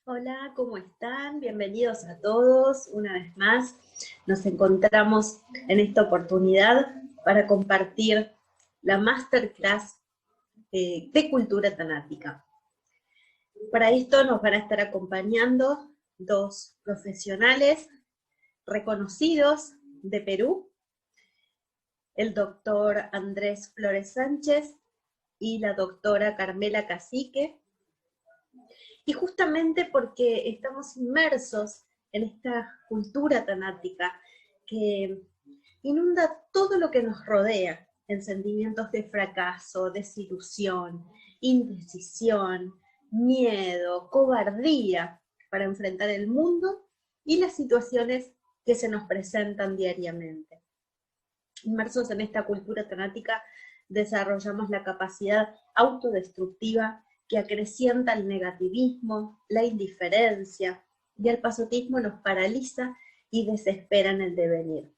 Hola, ¿cómo están? Bienvenidos a todos. Una vez más nos encontramos en esta oportunidad para compartir la Masterclass de Cultura Tanática. Para esto nos van a estar acompañando dos profesionales reconocidos de Perú, el doctor Andrés Flores Sánchez y la doctora Carmela Cacique. Y justamente porque estamos inmersos en esta cultura tanática que inunda todo lo que nos rodea, en sentimientos de fracaso, desilusión, indecisión, miedo, cobardía para enfrentar el mundo y las situaciones que se nos presentan diariamente. Inmersos en esta cultura tanática, desarrollamos la capacidad autodestructiva que acrecienta el negativismo, la indiferencia, y el pasotismo nos paraliza y desespera en el devenir.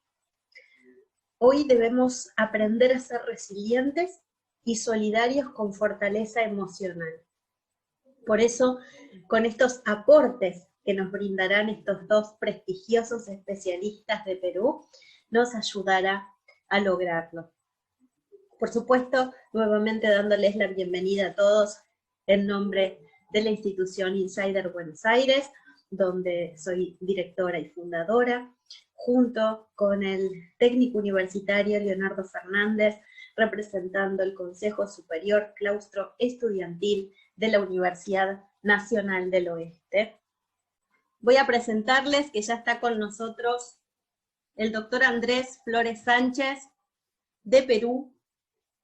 Hoy debemos aprender a ser resilientes y solidarios con fortaleza emocional. Por eso, con estos aportes que nos brindarán estos dos prestigiosos especialistas de Perú, nos ayudará a lograrlo. Por supuesto, nuevamente dándoles la bienvenida a todos en nombre de la institución Insider Buenos Aires, donde soy directora y fundadora, junto con el técnico universitario Leonardo Fernández, representando el Consejo Superior Claustro Estudiantil de la Universidad Nacional del Oeste. Voy a presentarles que ya está con nosotros el doctor Andrés Flores Sánchez, de Perú.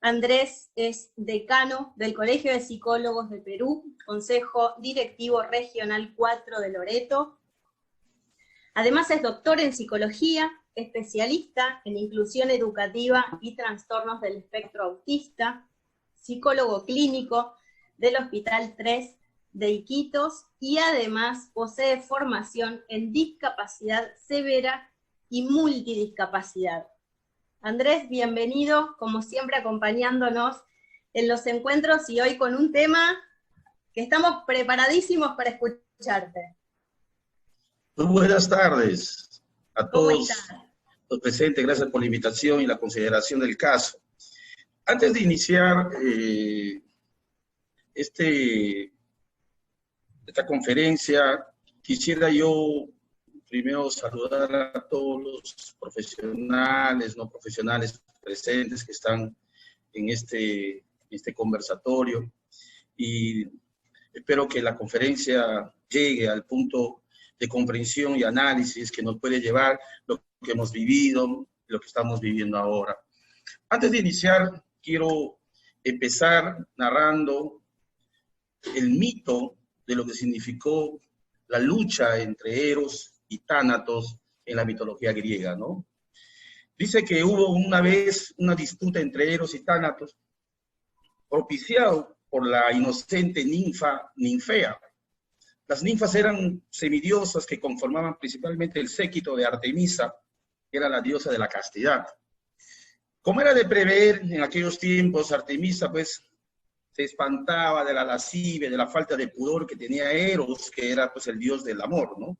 Andrés es decano del Colegio de Psicólogos de Perú, Consejo Directivo Regional 4 de Loreto. Además es doctor en psicología, especialista en inclusión educativa y trastornos del espectro autista, psicólogo clínico del Hospital 3 de Iquitos y además posee formación en discapacidad severa y multidiscapacidad. Andrés, bienvenido, como siempre acompañándonos en los encuentros y hoy con un tema que estamos preparadísimos para escucharte. Muy buenas tardes a todos los presentes, gracias por la invitación y la consideración del caso. Antes de iniciar esta conferencia, quisiera yo primero saludar a todos los profesionales, no profesionales presentes que están en este conversatorio, y espero que la conferencia llegue al punto de comprensión y análisis que nos puede llevar lo que hemos vivido, lo que estamos viviendo ahora. Antes de iniciar, quiero empezar narrando el mito de lo que significó la lucha entre Eros y Tánatos en la mitología griega, ¿no? Dice que hubo una vez una disputa entre Eros y Tánatos, propiciado por la inocente Ninfea. Las ninfas eran semidiosas que conformaban principalmente el séquito de Artemisa, que era la diosa de la castidad. Como era de prever en aquellos tiempos, Artemisa pues se espantaba de la lascivia, de la falta de pudor que tenía Eros, que era pues el dios del amor, ¿no?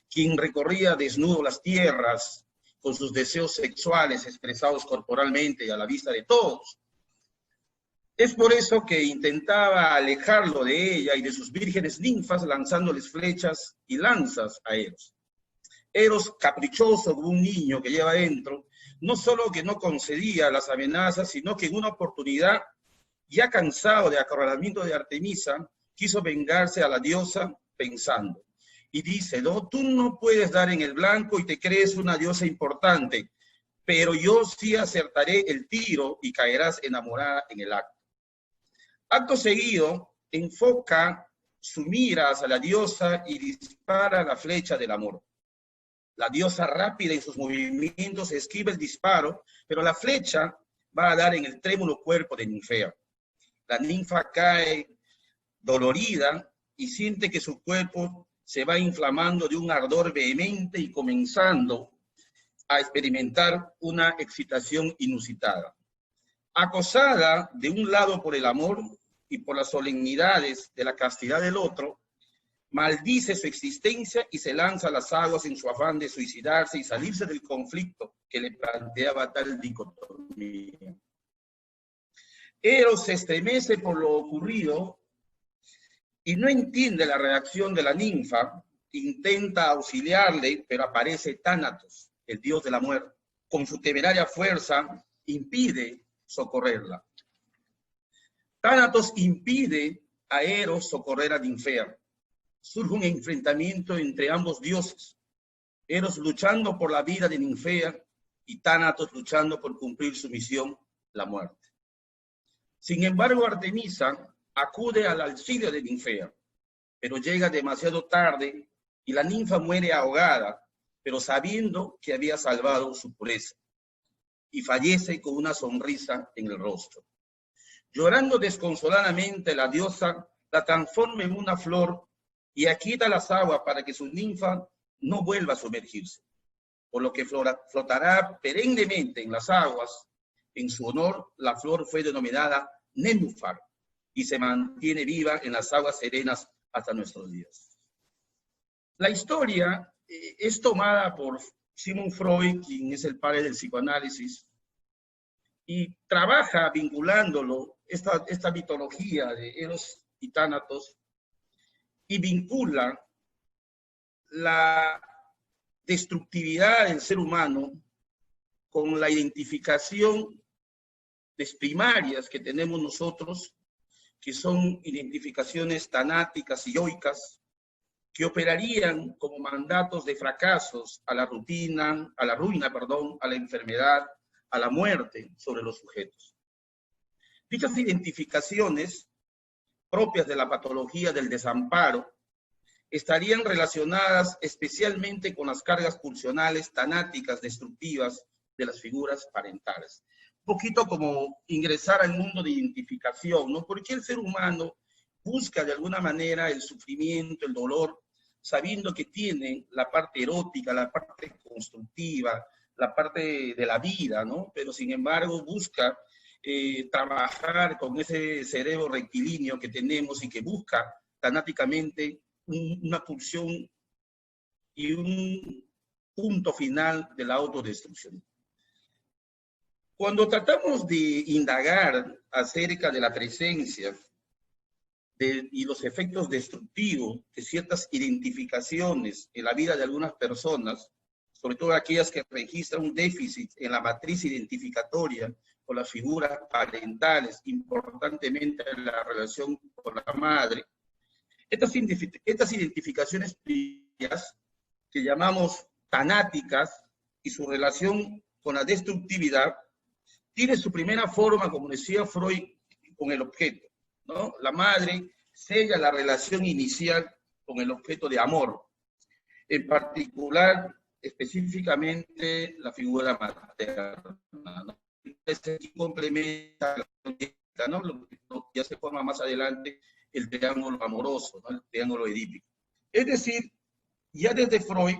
Quien recorría desnudo las tierras con sus deseos sexuales expresados corporalmente y a la vista de todos. Es por eso que intentaba alejarlo de ella y de sus vírgenes ninfas, lanzándoles flechas y lanzas a Eros. Eros, caprichoso como un niño que lleva dentro, no solo que no concedía las amenazas, sino que en una oportunidad, ya cansado de acorralamiento de Artemisa, quiso vengarse a la diosa pensando. Y dice, no, tú no puedes dar en el blanco y te crees una diosa importante, pero yo sí acertaré el tiro y caerás enamorada en el acto. Acto seguido, enfoca su mira hacia la diosa y dispara la flecha del amor. La diosa, rápida en sus movimientos, esquiva el disparo, pero la flecha va a dar en el trémulo cuerpo de Ninfea. La ninfa cae dolorida y siente que su cuerpo se va inflamando de un ardor vehemente y comenzando a experimentar una excitación inusitada. Acosada de un lado por el amor y por las solemnidades de la castidad del otro, maldice su existencia y se lanza a las aguas en su afán de suicidarse y salirse del conflicto que le planteaba tal dicotomía. Eros se estremece por lo ocurrido y no entiende la reacción de la ninfa. Intenta auxiliarle, pero aparece Tánatos, el dios de la muerte. Con su temeraria fuerza impide socorrerla. Tánatos impide a Eros socorrer a Ninfea. Surge un enfrentamiento entre ambos dioses. Eros luchando por la vida de Ninfea y Tánatos luchando por cumplir su misión, la muerte. Sin embargo, Artemisa acude al auxilio de Ninfea, pero llega demasiado tarde y la ninfa muere ahogada, pero sabiendo que había salvado su pureza, y fallece con una sonrisa en el rostro. Llorando desconsoladamente, la diosa la transforma en una flor y aquieta las aguas para que su ninfa no vuelva a sumergirse, por lo que flotará perennemente en las aguas. En su honor, la flor fue denominada Nenúfar y se mantiene viva en las aguas serenas hasta nuestros días. La historia es tomada por Sigmund Freud, quien es el padre del psicoanálisis, y trabaja vinculándolo, esta mitología de Eros y Tánatos, y vincula la destructividad del ser humano con la identificación primarias que tenemos nosotros, que son identificaciones tanáticas y yoicas, que operarían como mandatos de fracasos a la ruina, a la enfermedad, a la muerte sobre los sujetos. Dichas identificaciones, propias de la patología del desamparo, estarían relacionadas especialmente con las cargas pulsionales tanáticas destructivas de las figuras parentales. Un poquito como ingresar al mundo de identificación, ¿no? Porque el ser humano busca de alguna manera el sufrimiento, el dolor, sabiendo que tiene la parte erótica, la parte constructiva, la parte de la vida, ¿no? Pero sin embargo busca trabajar con ese cerebro rectilíneo que tenemos y que busca tanáticamente una pulsión y un punto final de la autodestrucción. Cuando tratamos de indagar acerca de la presencia y los efectos destructivos de ciertas identificaciones en la vida de algunas personas, sobre todo aquellas que registran un déficit en la matriz identificatoria con las figuras parentales, importantemente en la relación con la madre, estas identificaciones primarias, que llamamos tanáticas, y su relación con la destructividad, tiene su primera forma, como decía Freud, con el objeto, ¿no? La madre sella la relación inicial con el objeto de amor, en particular, específicamente, la figura materna, ¿no? Este complementa, ¿no? Lo que ya se forma más adelante el triángulo amoroso, ¿no? El triángulo edípico. Es decir, ya desde Freud,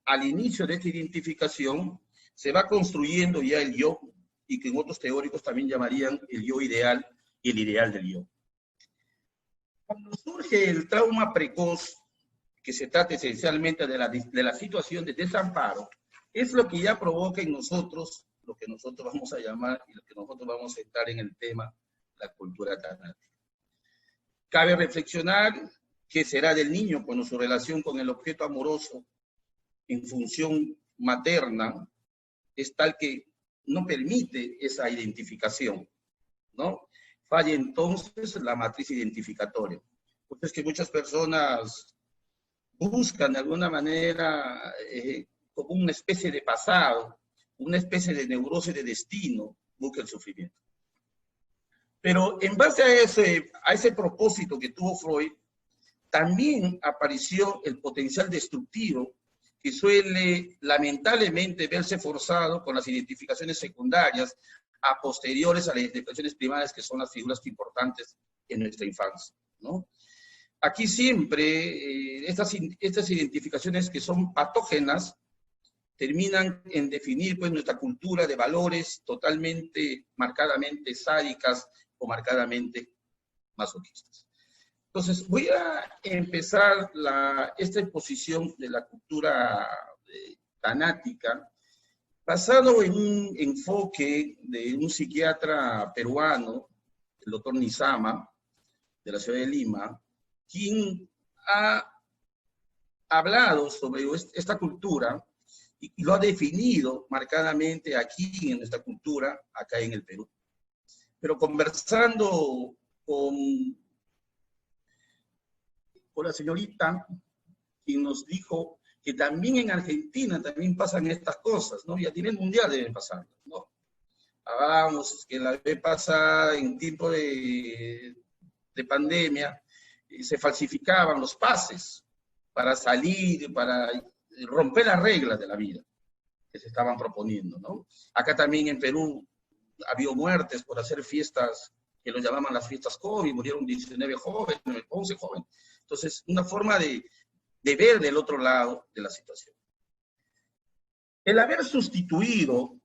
al inicio de esta identificación, se va construyendo ya el yo, y que en otros teóricos también llamarían el yo ideal y el ideal del yo. Cuando surge el trauma precoz, que se trata esencialmente de la situación de desamparo, es lo que ya provoca en nosotros, lo que nosotros vamos a llamar, y lo que nosotros vamos a entrar en el tema, la cultura tanática. Cabe reflexionar qué será del niño cuando su relación con el objeto amoroso en función materna es tal que no permite esa identificación, ¿no? Falla entonces la matriz identificatoria. Porque es que muchas personas buscan de alguna manera como una especie de pasado, una especie de neurosis de destino, busca el sufrimiento. Pero en base a ese propósito que tuvo Freud, también apareció el potencial destructivo que suele lamentablemente verse forzado con las identificaciones secundarias a posteriores a las identificaciones primarias, que son las figuras importantes en nuestra infancia, ¿no? Aquí siempre estas identificaciones que son patógenas terminan en definir pues nuestra cultura de valores totalmente, marcadamente sádicas o marcadamente masoquistas. Entonces, voy a empezar esta exposición de la cultura tanática basado en un enfoque de un psiquiatra peruano, el doctor Nizama, de la ciudad de Lima, quien ha hablado sobre esta cultura y lo ha definido marcadamente aquí en nuestra cultura, acá en el Perú. Pero conversando con la señorita, quien nos dijo que también en Argentina también pasan estas cosas, ¿no? Y a nivel mundial deben pasar, ¿no? Hablábamos que la vez pasada, en tiempo de pandemia, se falsificaban los pases para salir, para romper las reglas de la vida que se estaban proponiendo, ¿no? Acá también en Perú ha habido muertes por hacer fiestas que lo llamaban las fiestas COVID, murieron 19 jóvenes, 11 jóvenes. Entonces, una forma de ver del otro lado de la situación. El haber sustituido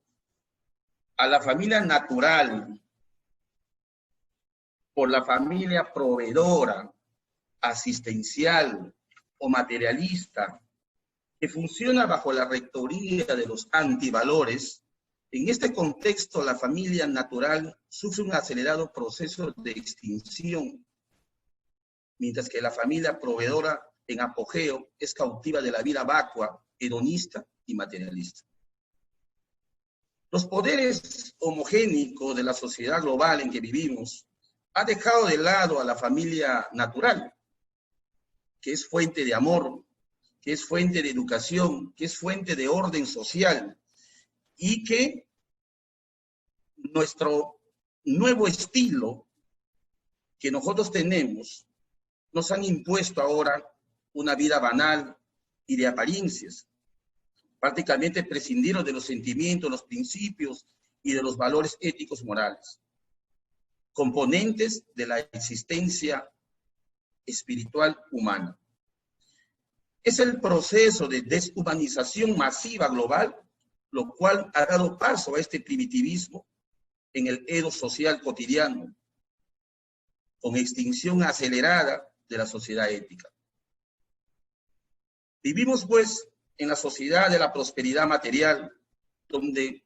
a la familia natural por la familia proveedora, asistencial o materialista, que funciona bajo la rectoría de los antivalores, en este contexto la familia natural sufre un acelerado proceso de extinción, mientras que la familia proveedora en apogeo es cautiva de la vida vacua, hedonista y materialista. Los poderes homogénicos de la sociedad global en que vivimos ha dejado de lado a la familia natural, que es fuente de amor, que es fuente de educación, que es fuente de orden social, y que nuestro nuevo estilo que nosotros tenemos nos han impuesto ahora una vida banal y de apariencias, prácticamente prescindiendo de los sentimientos, los principios y de los valores éticos morales, componentes de la existencia espiritual humana. Es el proceso de deshumanización masiva global, lo cual ha dado paso a este primitivismo en el edo social cotidiano, con extinción acelerada de la sociedad ética. Vivimos, pues, en la sociedad de la prosperidad material, donde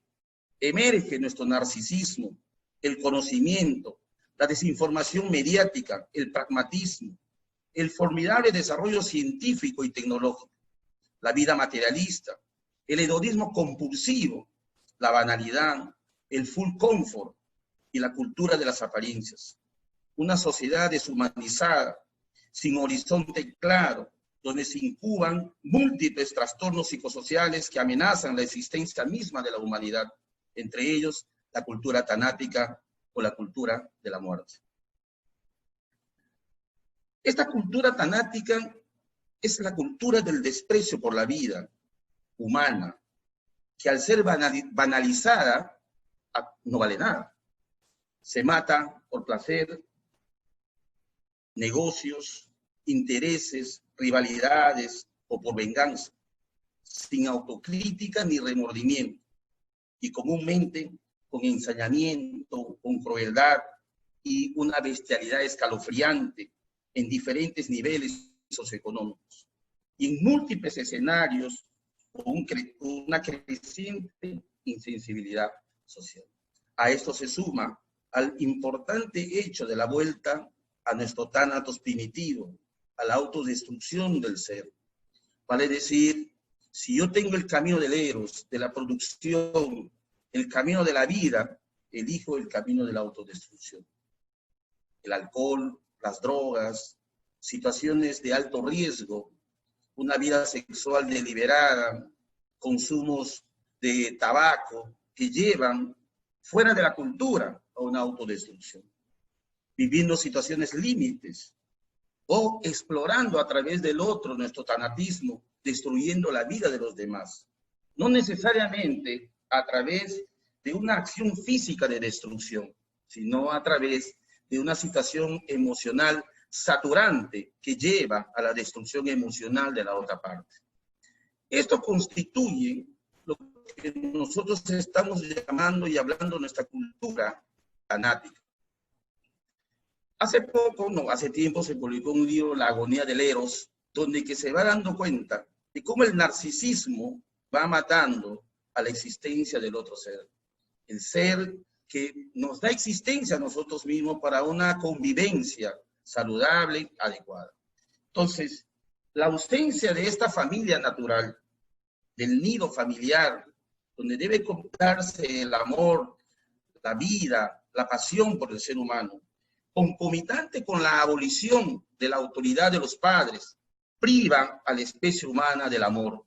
emerge nuestro narcisismo, el conocimiento, la desinformación mediática, el pragmatismo, el formidable desarrollo científico y tecnológico, la vida materialista, el hedonismo compulsivo, la banalidad, el full comfort y la cultura de las apariencias. Una sociedad deshumanizada, sin horizonte claro, donde se incuban múltiples trastornos psicosociales que amenazan la existencia misma de la humanidad, entre ellos la cultura tanática o la cultura de la muerte. Esta cultura tanática es la cultura del desprecio por la vida humana, que al ser banalizada no vale nada. Se mata por placer, negocios, intereses, rivalidades o por venganza, sin autocrítica ni remordimiento, y comúnmente con ensañamiento, con crueldad y una bestialidad escalofriante en diferentes niveles socioeconómicos, y en múltiples escenarios con una creciente insensibilidad social. A esto se suma al importante hecho de la vuelta a nuestro tánatos primitivo, a la autodestrucción del ser. Vale decir, si yo tengo el camino del eros, de la producción, el camino de la vida, elijo el camino de la autodestrucción. El alcohol, las drogas, situaciones de alto riesgo, una vida sexual deliberada, consumos de tabaco que llevan fuera de la cultura a una autodestrucción, viviendo situaciones límites o explorando a través del otro nuestro tanatismo, destruyendo la vida de los demás. No necesariamente a través de una acción física de destrucción, sino a través de una situación emocional saturante que lleva a la destrucción emocional de la otra parte. Esto constituye lo que nosotros estamos llamando y hablando nuestra cultura tanática. hace tiempo se publicó un libro, La agonía del Eros, donde que se va dando cuenta de cómo el narcisismo va matando a la existencia del otro ser. El ser que nos da existencia a nosotros mismos para una convivencia saludable, adecuada. Entonces, la ausencia de esta familia natural, del nido familiar, donde debe contarse el amor, la vida, la pasión por el ser humano, concomitante con la abolición de la autoridad de los padres, priva a la especie humana del amor,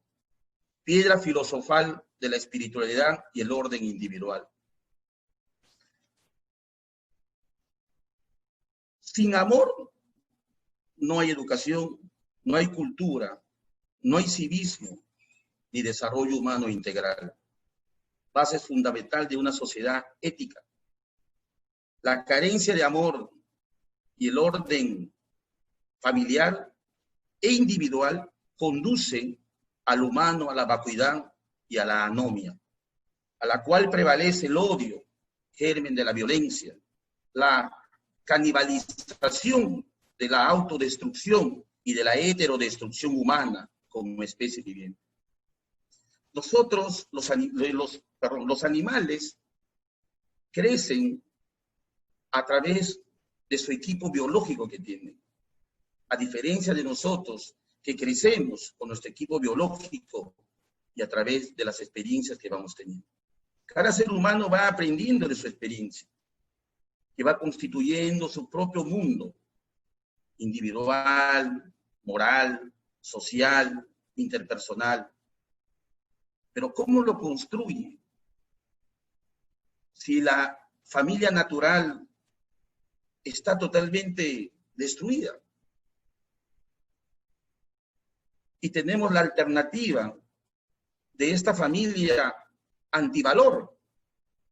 piedra filosofal de la espiritualidad y el orden individual. Sin amor no hay educación, no hay cultura, no hay civismo ni desarrollo humano integral. Base fundamental de una sociedad ética. La carencia de amor y el orden familiar e individual conducen al humano a la vacuidad y a la anomia, a la cual prevalece el odio, germen de la violencia, la canibalización de la autodestrucción y de la heterodestrucción humana como especie viviente. Nosotros, los animales, crecen a través de su equipo biológico que tienen. A diferencia de nosotros, que crecemos con nuestro equipo biológico y a través de las experiencias que vamos teniendo. Cada ser humano va aprendiendo de su experiencia, que va constituyendo su propio mundo, individual, moral, social, interpersonal. Pero ¿cómo lo construye? Si la familia natural está totalmente destruida. Y tenemos la alternativa de esta familia antivalor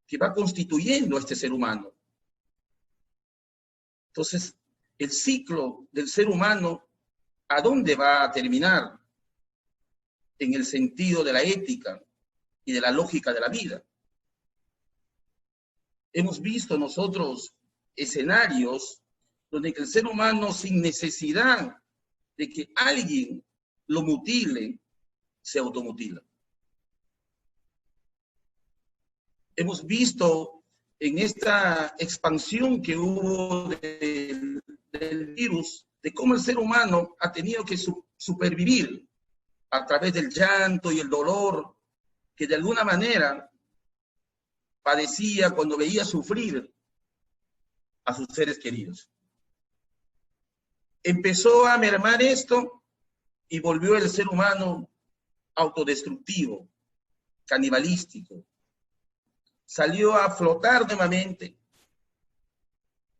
que va constituyendo a este ser humano. Entonces, el ciclo del ser humano, ¿a dónde va a terminar? En el sentido de la ética y de la lógica de la vida. Hemos visto nosotros escenarios donde el ser humano, sin necesidad de que alguien lo mutile, se automutila. Hemos visto en esta expansión que hubo del virus, de cómo el ser humano ha tenido que supervivir a través del llanto y el dolor que de alguna manera padecía cuando veía sufrir a sus seres queridos. Empezó a mermar esto y volvió el ser humano autodestructivo, canibalístico. Salió a flotar nuevamente.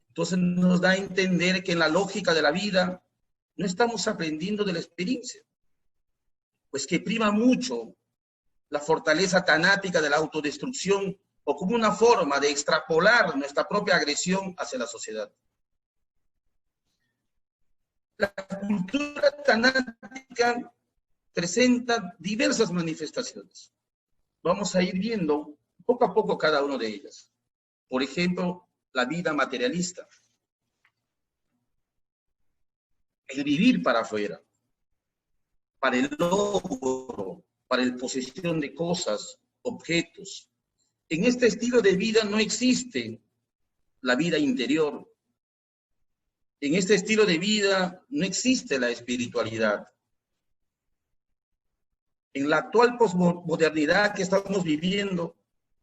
Entonces nos da a entender que en la lógica de la vida no estamos aprendiendo de la experiencia, pues que prima mucho la fortaleza tanática de la autodestrucción o como una forma de extrapolar nuestra propia agresión hacia la sociedad. La cultura tanática presenta diversas manifestaciones. Vamos a ir viendo poco a poco cada una de ellas. Por ejemplo, la vida materialista. El vivir para afuera, para el logro, para la posesión de cosas, objetos. En este estilo de vida no existe la vida interior. En este estilo de vida no existe la espiritualidad. En la actual posmodernidad que estamos viviendo,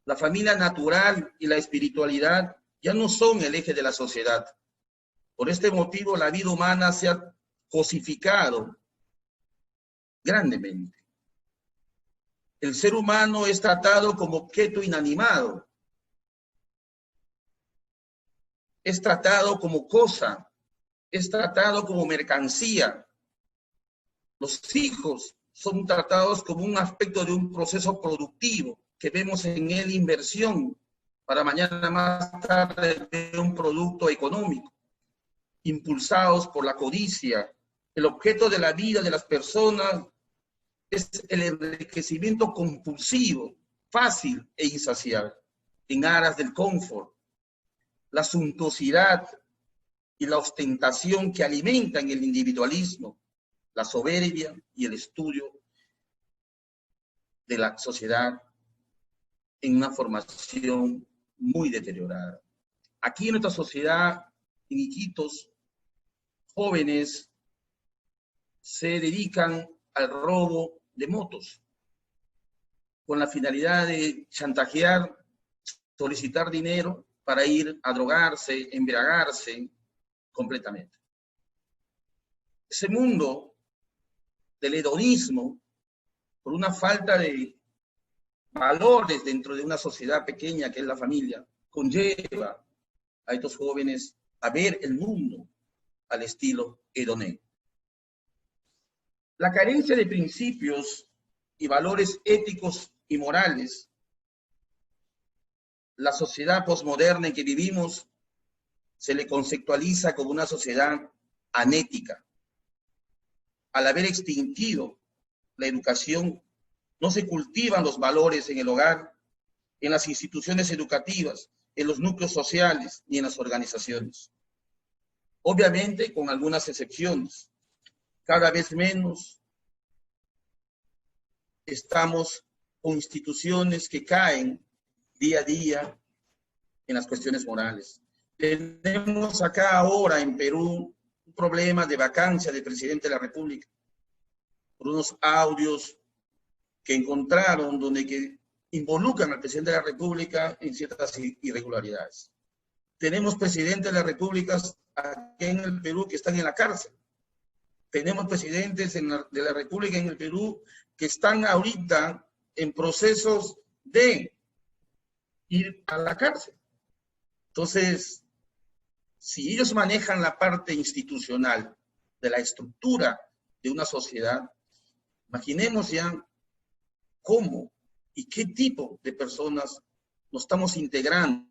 la familia natural y la espiritualidad ya no son el eje de la sociedad. Por este motivo, la vida humana se ha cosificado grandemente. El ser humano es tratado como objeto inanimado. Es tratado como cosa. Es tratado como mercancía. Los hijos son tratados como un aspecto de un proceso productivo, que vemos en él inversión para mañana más tarde ver un producto económico, impulsados por la codicia. El objeto de la vida de las personas es el enriquecimiento compulsivo, fácil e insaciable, en aras del confort, la suntuosidad, y la ostentación que alimentan el individualismo, la soberbia y el estudio de la sociedad en una formación muy deteriorada. Aquí en nuestra sociedad, en Iquitos, jóvenes se dedican al robo de motos con la finalidad de chantajear, solicitar dinero para ir a drogarse, embriagarse completamente. Ese mundo del hedonismo, por una falta de valores dentro de una sociedad pequeña que es la familia, conlleva a estos jóvenes a ver el mundo al estilo hedoneo. La carencia de principios y valores éticos y morales, la sociedad posmoderna en que vivimos se le conceptualiza como una sociedad anética. Al haber extinguido la educación, no se cultivan los valores en el hogar, en las instituciones educativas, en los núcleos sociales ni en las organizaciones. Obviamente, con algunas excepciones. Cada vez menos estamos con instituciones que caen día a día en las cuestiones morales. Tenemos acá ahora en Perú un problema de vacancia del presidente de la República por unos audios que encontraron donde que involucran al presidente de la República en ciertas irregularidades. Tenemos presidentes de las repúblicas aquí en el Perú que están en la cárcel. Tenemos presidentes de la República en el Perú que están ahorita en procesos de ir a la cárcel. Entonces, si ellos manejan la parte institucional de la estructura de una sociedad, imaginemos ya cómo y qué tipo de personas nos estamos integrando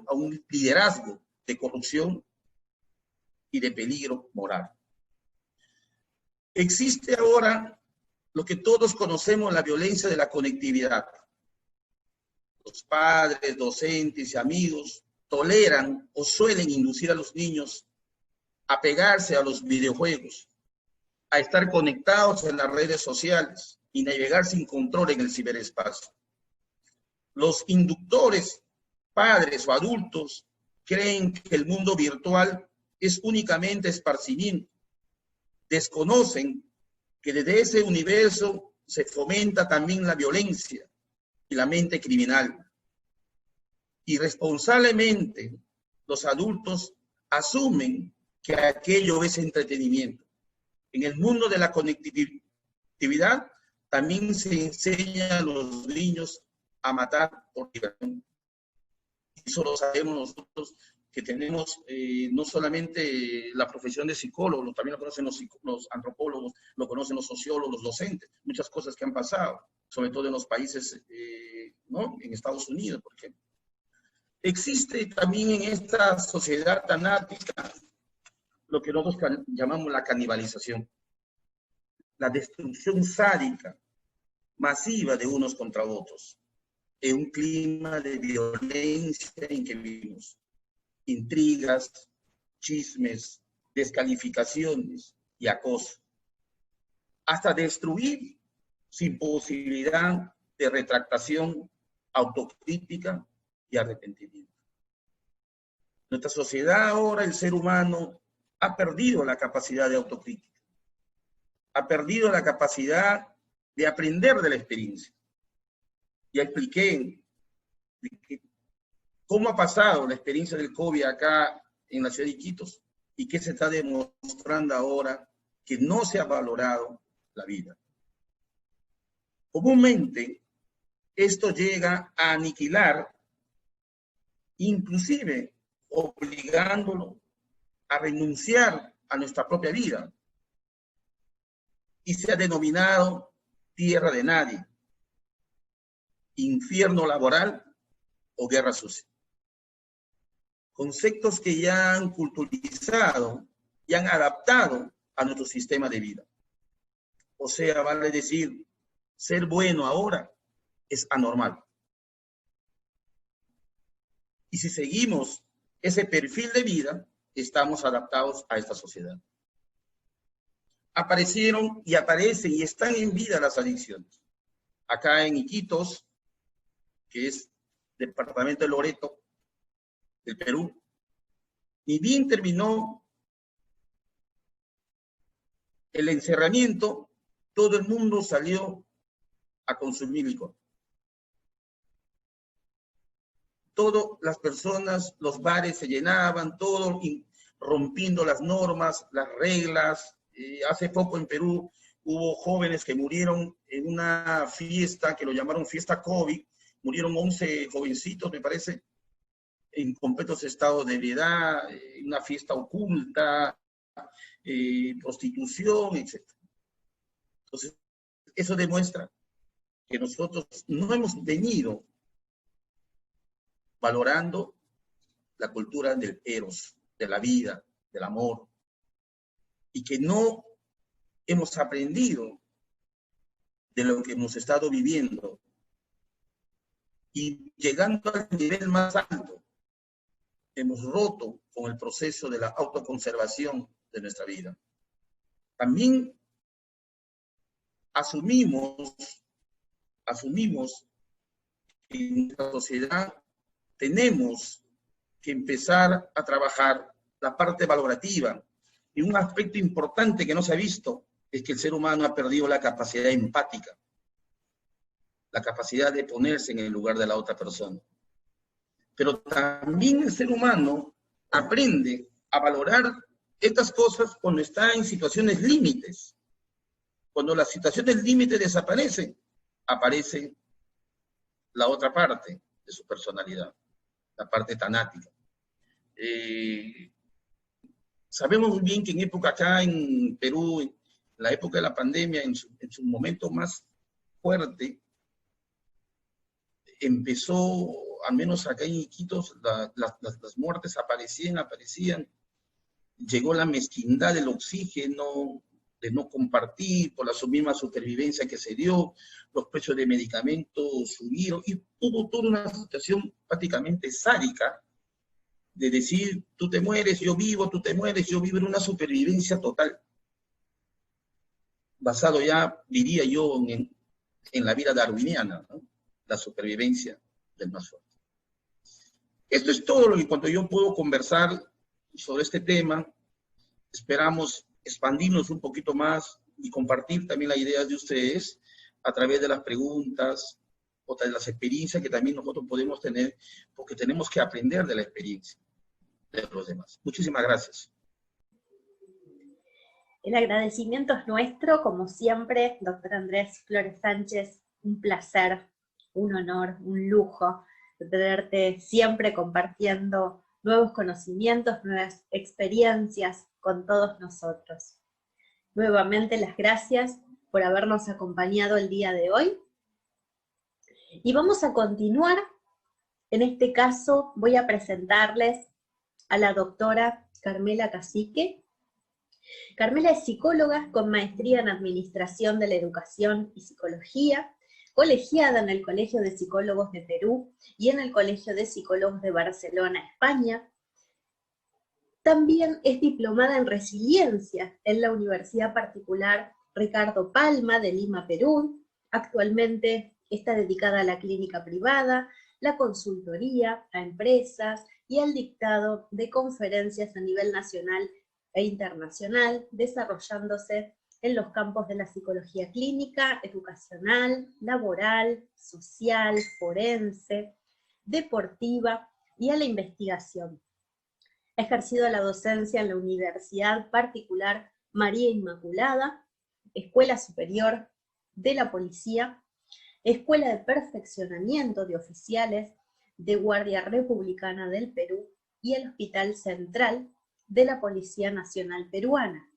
a un liderazgo de corrupción y de peligro moral. Existe ahora lo que todos conocemos, la violencia de la conectividad. Los padres, docentes y amigos toleran o suelen inducir a los niños a pegarse a los videojuegos, a estar conectados en las redes sociales y navegar sin control en el ciberespacio. Los inductores, padres o adultos, creen que el mundo virtual es únicamente esparcimiento. Desconocen que desde ese universo se fomenta también la violencia y la mente criminal. Irresponsablemente, los adultos asumen que aquello es entretenimiento. En el mundo de la conectividad también se enseña a los niños a matar por diversión. Eso lo sabemos nosotros que tenemos no solamente la profesión de psicólogo, también lo conocen los antropólogos, lo conocen los sociólogos, los docentes, muchas cosas que han pasado, sobre todo en los países, ¿no? En Estados Unidos, por ejemplo. Existe también en esta sociedad tanática lo que nosotros llamamos la canibalización, la destrucción sádica, masiva de unos contra otros, en un clima de violencia en que vivimos. Intrigas, chismes, descalificaciones y acoso, hasta destruir sin posibilidad de retractación, autocrítica y arrepentimiento. En nuestra sociedad ahora el ser humano ha perdido la capacidad de autocrítica, ha perdido la capacidad de aprender de la experiencia. Ya expliqué cómo ha pasado la experiencia del COVID acá en la ciudad de Iquitos y qué se está demostrando ahora que no se ha valorado la vida. Comúnmente, esto llega a aniquilar, inclusive obligándolo a renunciar a nuestra propia vida. Y se ha denominado tierra de nadie, infierno laboral o guerra sucia. Conceptos que ya han culturalizado y han adaptado a nuestro sistema de vida. O sea, vale decir, ser bueno ahora es anormal. Y si seguimos ese perfil de vida, estamos adaptados a esta sociedad. Aparecieron y aparecen y están en vida las adicciones. Acá en Iquitos, que es departamento de Loreto, del Perú, ni bien terminó el encerramiento, todo el mundo salió a consumir licor. Todas las personas, los bares se llenaban, todo rompiendo las normas, las reglas. Hace poco en Perú hubo jóvenes que murieron en una fiesta que lo llamaron fiesta COVID, murieron 11 jovencitos, me parece, en completos estados de ebriedad, una fiesta oculta, prostitución, etc. Entonces, eso demuestra que nosotros no hemos venido valorando la cultura del eros, de la vida, del amor, y que no hemos aprendido de lo que hemos estado viviendo. Y llegando al nivel más alto, hemos roto con el proceso de la autoconservación de nuestra vida. También asumimos que en nuestra sociedad tenemos que empezar a trabajar la parte valorativa. Y un aspecto importante que no se ha visto es que el ser humano ha perdido la capacidad empática, la capacidad de ponerse en el lugar de la otra persona. Pero también el ser humano aprende a valorar estas cosas cuando está en situaciones límites. Cuando las situaciones límites desaparecen, aparece la otra parte de su personalidad, la parte tanática. Sabemos muy bien que en época acá en Perú, en la época de la pandemia, en su momento más fuerte, empezó, al menos acá en Iquitos, las muertes aparecían, llegó la mezquindad del oxígeno, de no compartir, por la misma supervivencia que se dio, los precios de medicamentos subieron, y hubo toda una situación prácticamente sádica, de decir, tú te mueres, yo vivo, tú te mueres, yo vivo, en una supervivencia total, basado ya, diría yo, en la vida darwiniana, ¿no? La supervivencia del más fuerte. Esto es todo lo que cuando yo puedo conversar sobre este tema. Esperamos expandirnos un poquito más y compartir también las ideas de ustedes a través de las preguntas o de las experiencias que también nosotros podemos tener, porque tenemos que aprender de la experiencia de los demás. Muchísimas gracias. El agradecimiento es nuestro, como siempre, doctor Andrés Flores Sánchez, un placer, un honor, un lujo de tenerte siempre compartiendo nuevos conocimientos, nuevas experiencias con todos nosotros. Nuevamente las gracias por habernos acompañado el día de hoy. Y vamos a continuar. En este caso voy a presentarles a la doctora Carmela Cacique. Carmela es psicóloga con maestría en Administración de la Educación y Psicología, colegiada en el Colegio de Psicólogos de Perú y en el Colegio de Psicólogos de Barcelona, España. También es diplomada en Resiliencia en la Universidad Particular Ricardo Palma de Lima, Perú. Actualmente está dedicada a la clínica privada, la consultoría a empresas y al dictado de conferencias a nivel nacional e internacional, desarrollándose en los campos de la psicología clínica, educacional, laboral, social, forense, deportiva y a la investigación. Ha ejercido la docencia en la Universidad Particular María Inmaculada, Escuela Superior de la Policía, Escuela de Perfeccionamiento de Oficiales de Guardia Republicana del Perú y el Hospital Central de la Policía Nacional Peruana.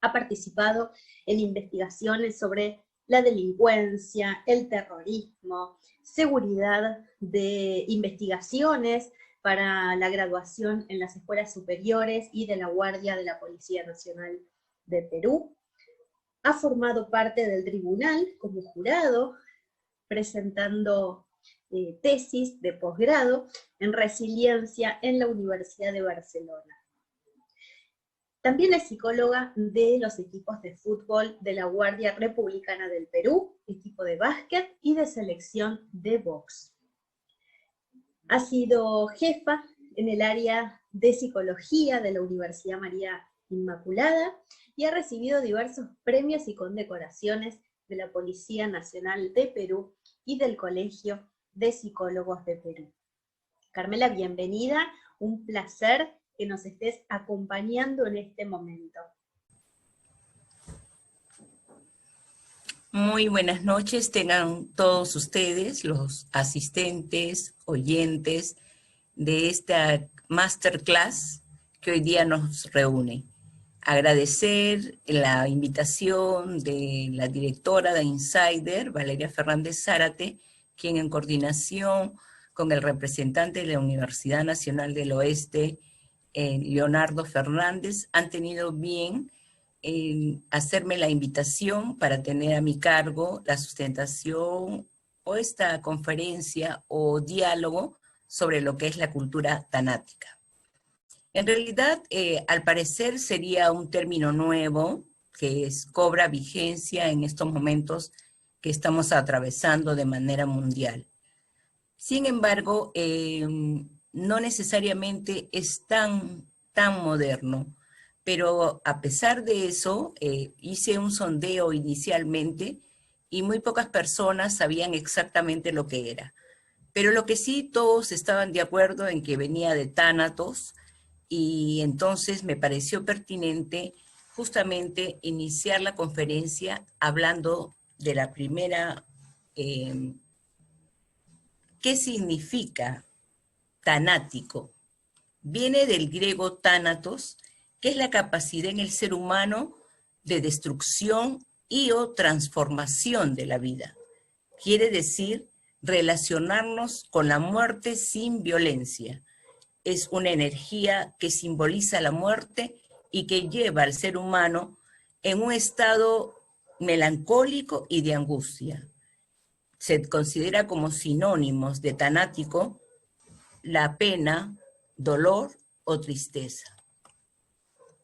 Ha participado en investigaciones sobre la delincuencia, el terrorismo, seguridad de investigaciones para la graduación en las escuelas superiores y de la Guardia de la Policía Nacional de Perú. Ha formado parte del tribunal como jurado, presentando tesis de posgrado en resiliencia en la Universidad de Barcelona. También es psicóloga de los equipos de fútbol de la Guardia Republicana del Perú, equipo de básquet y de selección de box. Ha sido jefa en el área de psicología de la Universidad María Inmaculada y ha recibido diversos premios y condecoraciones de la Policía Nacional de Perú y del Colegio de Psicólogos de Perú. Carmela, bienvenida, un placer que nos estés acompañando en este momento. Muy buenas noches, tengan todos ustedes, los asistentes, oyentes de esta masterclass que hoy día nos reúne. Agradecer la invitación de la directora de Insider, Valeria Fernández Zárate, quien en coordinación con el representante de la Universidad Nacional del Oeste, Leonardo Fernández, han tenido bien hacerme la invitación para tener a mi cargo la sustentación o esta conferencia o diálogo sobre lo que es la cultura tanática. En realidad, al parecer sería un término nuevo que cobra vigencia en estos momentos que estamos atravesando de manera mundial. Sin embargo, no necesariamente es tan moderno, pero a pesar de eso, hice un sondeo inicialmente y muy pocas personas sabían exactamente lo que era. Pero lo que sí, todos estaban de acuerdo en que venía de tánatos, y entonces me pareció pertinente justamente iniciar la conferencia hablando de la primera, ¿qué significa tanático? Viene del griego tánatos, que es la capacidad en el ser humano de destrucción y o transformación de la vida. Quiere decir relacionarnos con la muerte sin violencia. Es una energía que simboliza la muerte y que lleva al ser humano en un estado melancólico y de angustia. Se considera como sinónimos de tanático la pena, dolor o tristeza.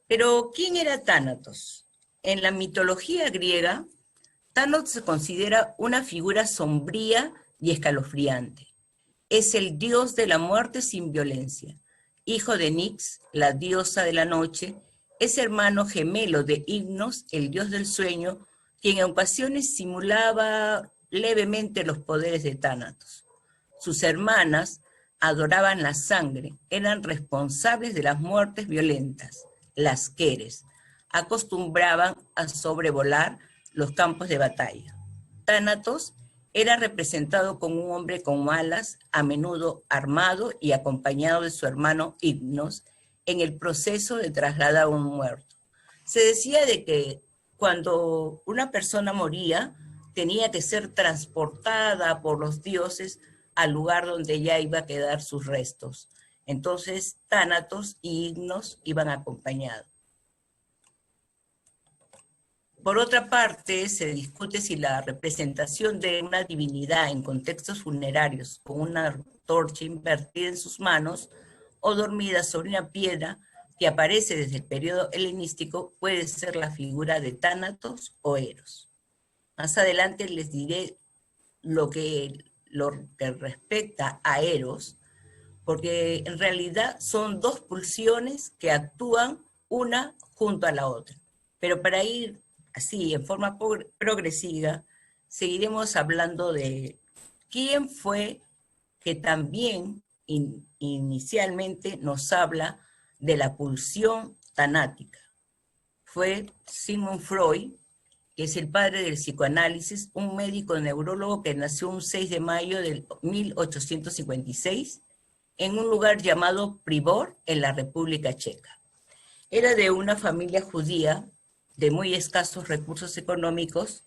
Pero, ¿quién era Tánatos? En la mitología griega, Tánatos se considera una figura sombría y escalofriante. Es el dios de la muerte sin violencia. Hijo de Nix, la diosa de la noche, es hermano gemelo de Hipnos, el dios del sueño, quien en ocasiones simulaba levemente los poderes de Tánatos. Sus hermanas adoraban la sangre, eran responsables de las muertes violentas. Las Keres acostumbraban a sobrevolar los campos de batalla. Tánatos era representado como un hombre con alas, a menudo armado y acompañado de su hermano Hipnos en el proceso de trasladar a un muerto. Se decía de que cuando una persona moría, tenía que ser transportada por los dioses al lugar donde ya iba a quedar sus restos. Entonces, Tánatos y Hipnos iban acompañados. Por otra parte, se discute si la representación de una divinidad en contextos funerarios con una torcha invertida en sus manos o dormida sobre una piedra que aparece desde el periodo helenístico puede ser la figura de Tánatos o Eros. Más adelante les diré lo que respecta a Eros, porque en realidad son dos pulsiones que actúan una junto a la otra. Pero para ir así, en forma progresiva, seguiremos hablando de quién fue que también inicialmente nos habla de la pulsión tanática. Fue Sigmund Freud, que es el padre del psicoanálisis, un médico neurólogo que nació un 6 de mayo de 1856 en un lugar llamado Pribor, en la República Checa. Era de una familia judía de muy escasos recursos económicos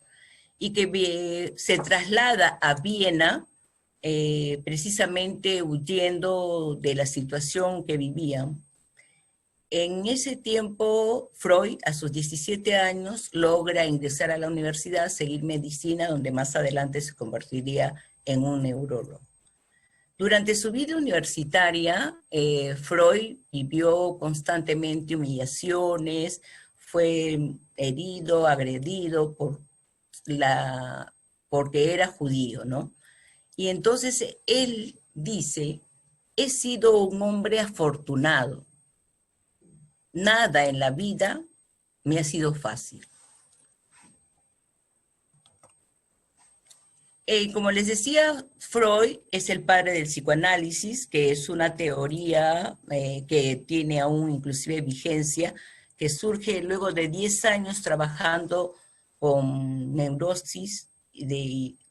y que se traslada a Viena precisamente huyendo de la situación que vivían. En ese tiempo, Freud, a sus 17 años, logra ingresar a la universidad, seguir medicina, donde más adelante se convertiría en un neurólogo. Durante su vida universitaria, Freud vivió constantemente humillaciones, fue herido, agredido porque era judío, ¿no? Y entonces él dice, he sido un hombre afortunado, nada en la vida me ha sido fácil. Como les decía, Freud es el padre del psicoanálisis, que es una teoría que tiene aún inclusive vigencia, que surge luego de 10 años trabajando con neurosis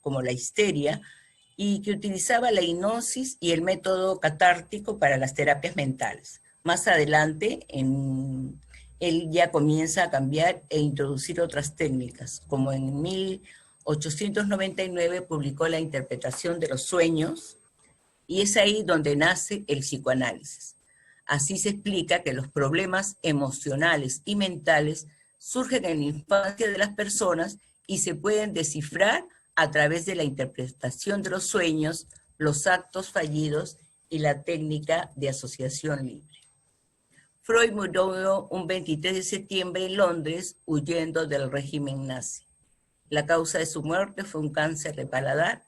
como la histeria, y que utilizaba la hipnosis y el método catártico para las terapias mentales. Más adelante, él ya comienza a cambiar e introducir otras técnicas, como en 1899 publicó La interpretación de los sueños, y es ahí donde nace el psicoanálisis. Así se explica que los problemas emocionales y mentales surgen en la infancia de las personas y se pueden descifrar a través de la interpretación de los sueños, los actos fallidos y la técnica de asociación libre. Freud murió un 23 de septiembre en Londres huyendo del régimen nazi. La causa de su muerte fue un cáncer de paladar,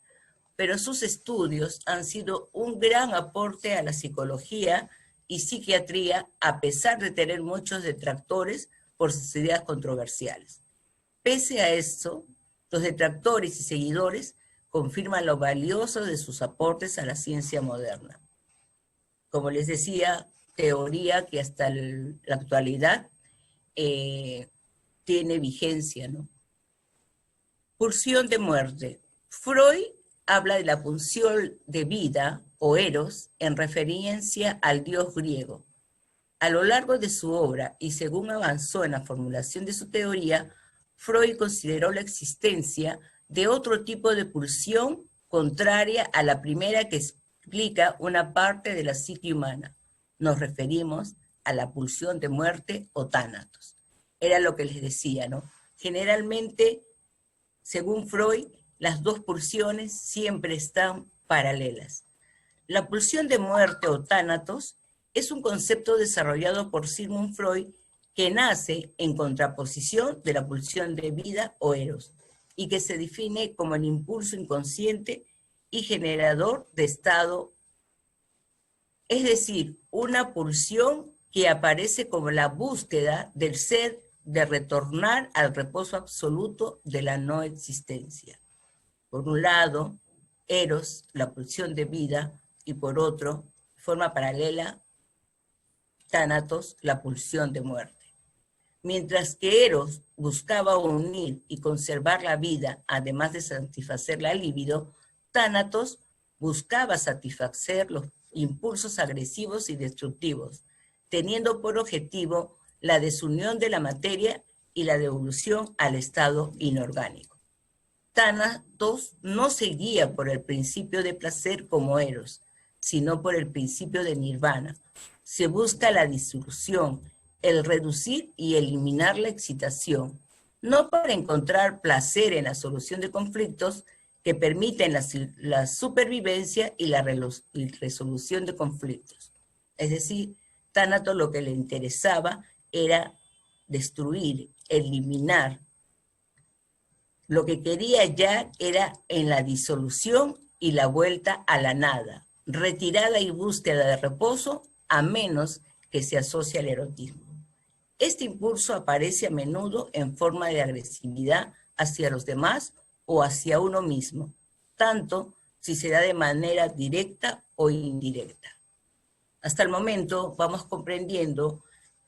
pero sus estudios han sido un gran aporte a la psicología y psiquiatría, a pesar de tener muchos detractores por sus ideas controversiales. Pese a esto, los detractores y seguidores confirman lo valioso de sus aportes a la ciencia moderna. Como les decía, teoría que hasta la actualidad tiene vigencia, ¿no? Pulsión de muerte. Freud habla de la pulsión de vida, o eros, en referencia al dios griego. A lo largo de su obra, y según avanzó en la formulación de su teoría, Freud consideró la existencia de otro tipo de pulsión contraria a la primera que explica una parte de la psique humana. Nos referimos a la pulsión de muerte o tánatos. Era lo que les decía, ¿no? Generalmente, según Freud, las dos pulsiones siempre están paralelas. La pulsión de muerte o tánatos es un concepto desarrollado por Sigmund Freud que nace en contraposición de la pulsión de vida o eros y que se define como el impulso inconsciente y generador de estado, es decir, una pulsión que aparece como la búsqueda del ser de retornar al reposo absoluto de la no existencia. Por un lado, eros, la pulsión de vida, y por otro, de forma paralela, tánatos, la pulsión de muerte. Mientras que Eros buscaba unir y conservar la vida, además de satisfacer la libido, tánatos buscaba satisfacer los impulsos agresivos y destructivos, teniendo por objetivo la desunión de la materia y la devolución al estado inorgánico. Tánatos no se guía por el principio de placer como Eros, sino por el principio de nirvana. Se busca la disolución, el reducir y eliminar la excitación, no para encontrar placer en la solución de conflictos que permiten la supervivencia y la resolución de conflictos. Es decir, Tánatos lo que le interesaba era destruir, eliminar. Lo que quería ya era en la disolución y la vuelta a la nada, retirada y búsqueda de reposo, a menos que se asocie al erotismo. Este impulso aparece a menudo en forma de agresividad hacia los demás o hacia uno mismo, tanto si se da de manera directa o indirecta. Hasta el momento vamos comprendiendo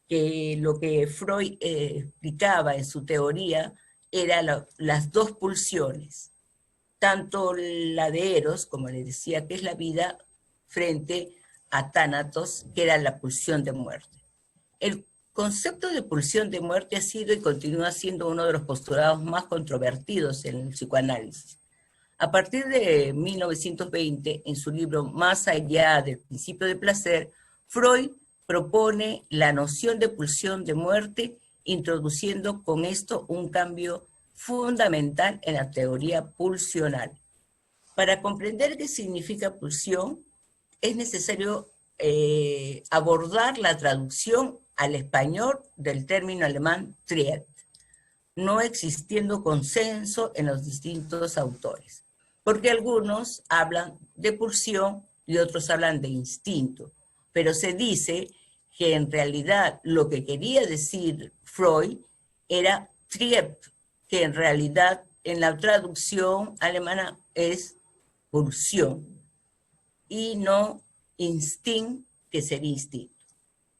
que lo que Freud explicaba en su teoría eran las dos pulsiones, tanto la de Eros, como les decía, que es la vida, frente a Tánatos, que era la pulsión de muerte. El concepto de pulsión de muerte ha sido y continúa siendo uno de los postulados más controvertidos en el psicoanálisis. A partir de 1920, en su libro Más allá del principio de placer, Freud propone la noción de pulsión de muerte, introduciendo con esto un cambio fundamental en la teoría pulsional. Para comprender qué significa pulsión, es necesario abordar la traducción al español del término alemán Trieb, no existiendo consenso en los distintos autores, porque algunos hablan de pulsión y otros hablan de instinto, pero se dice que en realidad lo que quería decir Freud era Trieb, que en realidad en la traducción alemana es pulsión, y no instinct, que sería instinto.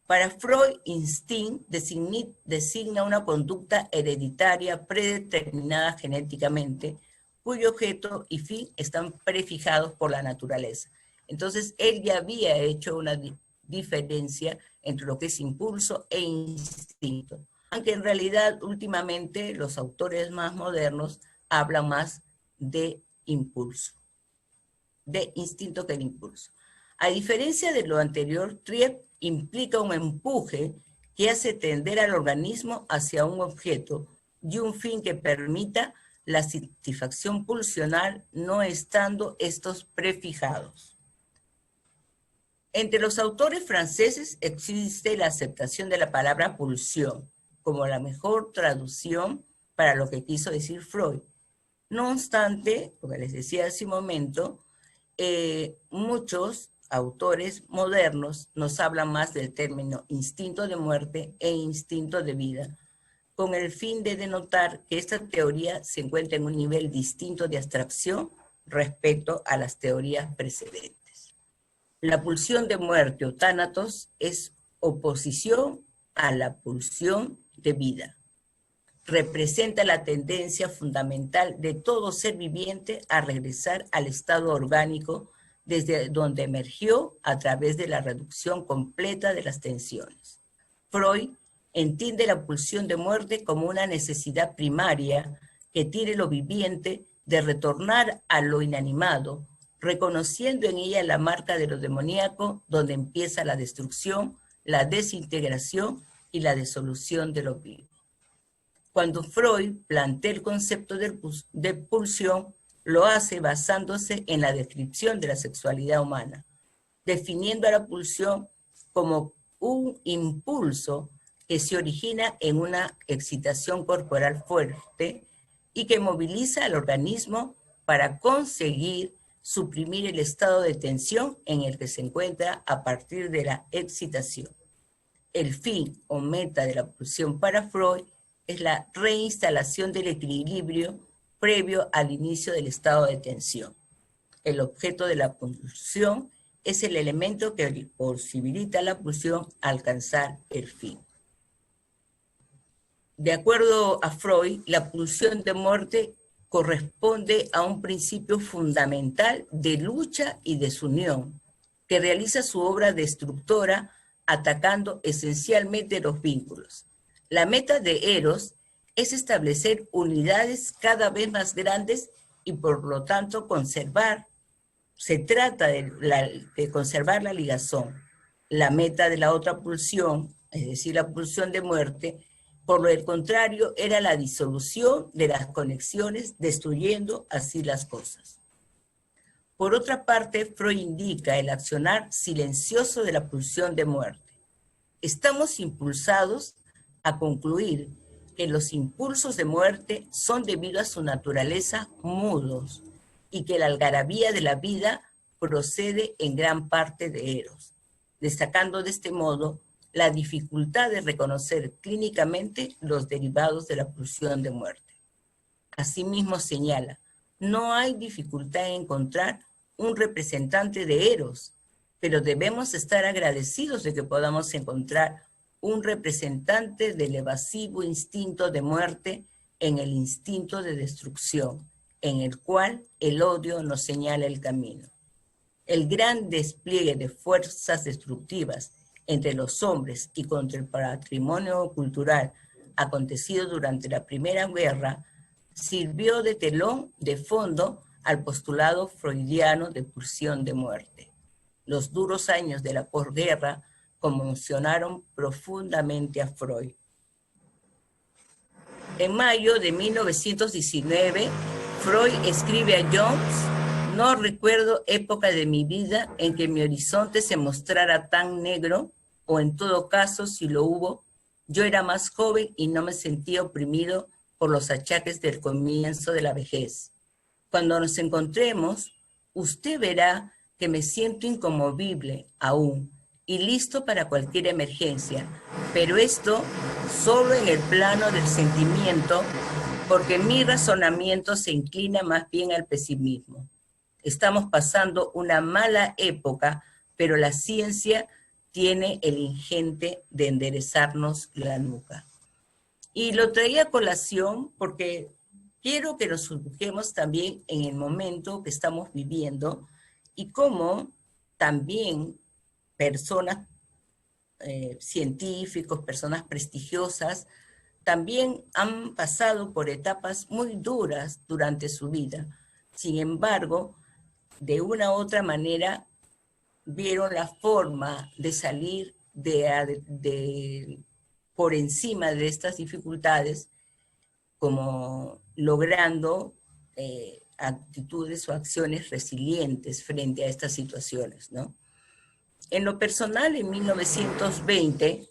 Para Freud, instinct designa una conducta hereditaria predeterminada genéticamente, cuyo objeto y fin están prefijados por la naturaleza. Entonces, él ya había hecho una diferencia entre lo que es impulso e instinto, aunque en realidad últimamente los autores más modernos hablan más de impulso, de instinto que de impulso. A diferencia de lo anterior, Trieb implica un empuje que hace tender al organismo hacia un objeto y un fin que permita la satisfacción pulsional, no estando estos prefijados. Entre los autores franceses existe la aceptación de la palabra pulsión como la mejor traducción para lo que quiso decir Freud. No obstante, como les decía hace un momento, muchos autores modernos nos hablan más del término instinto de muerte e instinto de vida, con el fin de denotar que esta teoría se encuentra en un nivel distinto de abstracción respecto a las teorías precedentes. La pulsión de muerte o tánatos es oposición a la pulsión de vida. Representa la tendencia fundamental de todo ser viviente a regresar al estado orgánico desde donde emergió a través de la reducción completa de las tensiones. Freud entiende la pulsión de muerte como una necesidad primaria que tiene lo viviente de retornar a lo inanimado, reconociendo en ella la marca de lo demoníaco, donde empieza la destrucción, la desintegración y la disolución de lo vivo. Cuando Freud plantea el concepto de pulsión, lo hace basándose en la descripción de la sexualidad humana, definiendo a la pulsión como un impulso que se origina en una excitación corporal fuerte y que moviliza al organismo para conseguir suprimir el estado de tensión en el que se encuentra a partir de la excitación. El fin o meta de la pulsión para Freud es la reinstalación del equilibrio previo al inicio del estado de tensión. El objeto de la pulsión es el elemento que posibilita a la pulsión alcanzar el fin. De acuerdo a Freud, la pulsión de muerte corresponde a un principio fundamental de lucha y desunión, que realiza su obra destructora atacando esencialmente los vínculos. La meta de Eros es establecer unidades cada vez más grandes y por lo tanto conservar. Se trata de conservar la ligazón. La meta de la otra pulsión, es decir, la pulsión de muerte, por lo contrario, era la disolución de las conexiones, destruyendo así las cosas. Por otra parte, Freud indica el accionar silencioso de la pulsión de muerte. Estamos impulsados a concluir que los impulsos de muerte son debido a su naturaleza mudos y que la algarabía de la vida procede en gran parte de Eros, destacando de este modo la dificultad de reconocer clínicamente los derivados de la pulsión de muerte. Asimismo señala, no hay dificultad en encontrar un representante de Eros, pero debemos estar agradecidos de que podamos encontrar un representante del evasivo instinto de muerte en el instinto de destrucción, en el cual el odio nos señala el camino. El gran despliegue de fuerzas destructivas entre los hombres y contra el patrimonio cultural acontecido durante la Primera Guerra sirvió de telón de fondo al postulado freudiano de pulsión de muerte. Los duros años de la posguerra conmocionaron profundamente a Freud. En mayo de 1919, Freud escribe a Jones: No recuerdo época de mi vida en que mi horizonte se mostrara tan negro, o en todo caso, si lo hubo, yo era más joven y no me sentía oprimido por los achaques del comienzo de la vejez. Cuando nos encontremos, usted verá que me siento inconmovible aún y listo para cualquier emergencia, pero esto solo en el plano del sentimiento, porque mi razonamiento se inclina más bien al pesimismo. Estamos pasando una mala época, pero la ciencia tiene el ingente de enderezarnos la nuca. Y lo traía a colación porque quiero que nos subyuguemos también en el momento que estamos viviendo y cómo también personas, científicos, personas prestigiosas, también han pasado por etapas muy duras durante su vida. Sin embargo, de una u otra manera, vieron la forma de salir por encima de estas dificultades, como logrando actitudes o acciones resilientes frente a estas situaciones, ¿no? En lo personal, en 1920,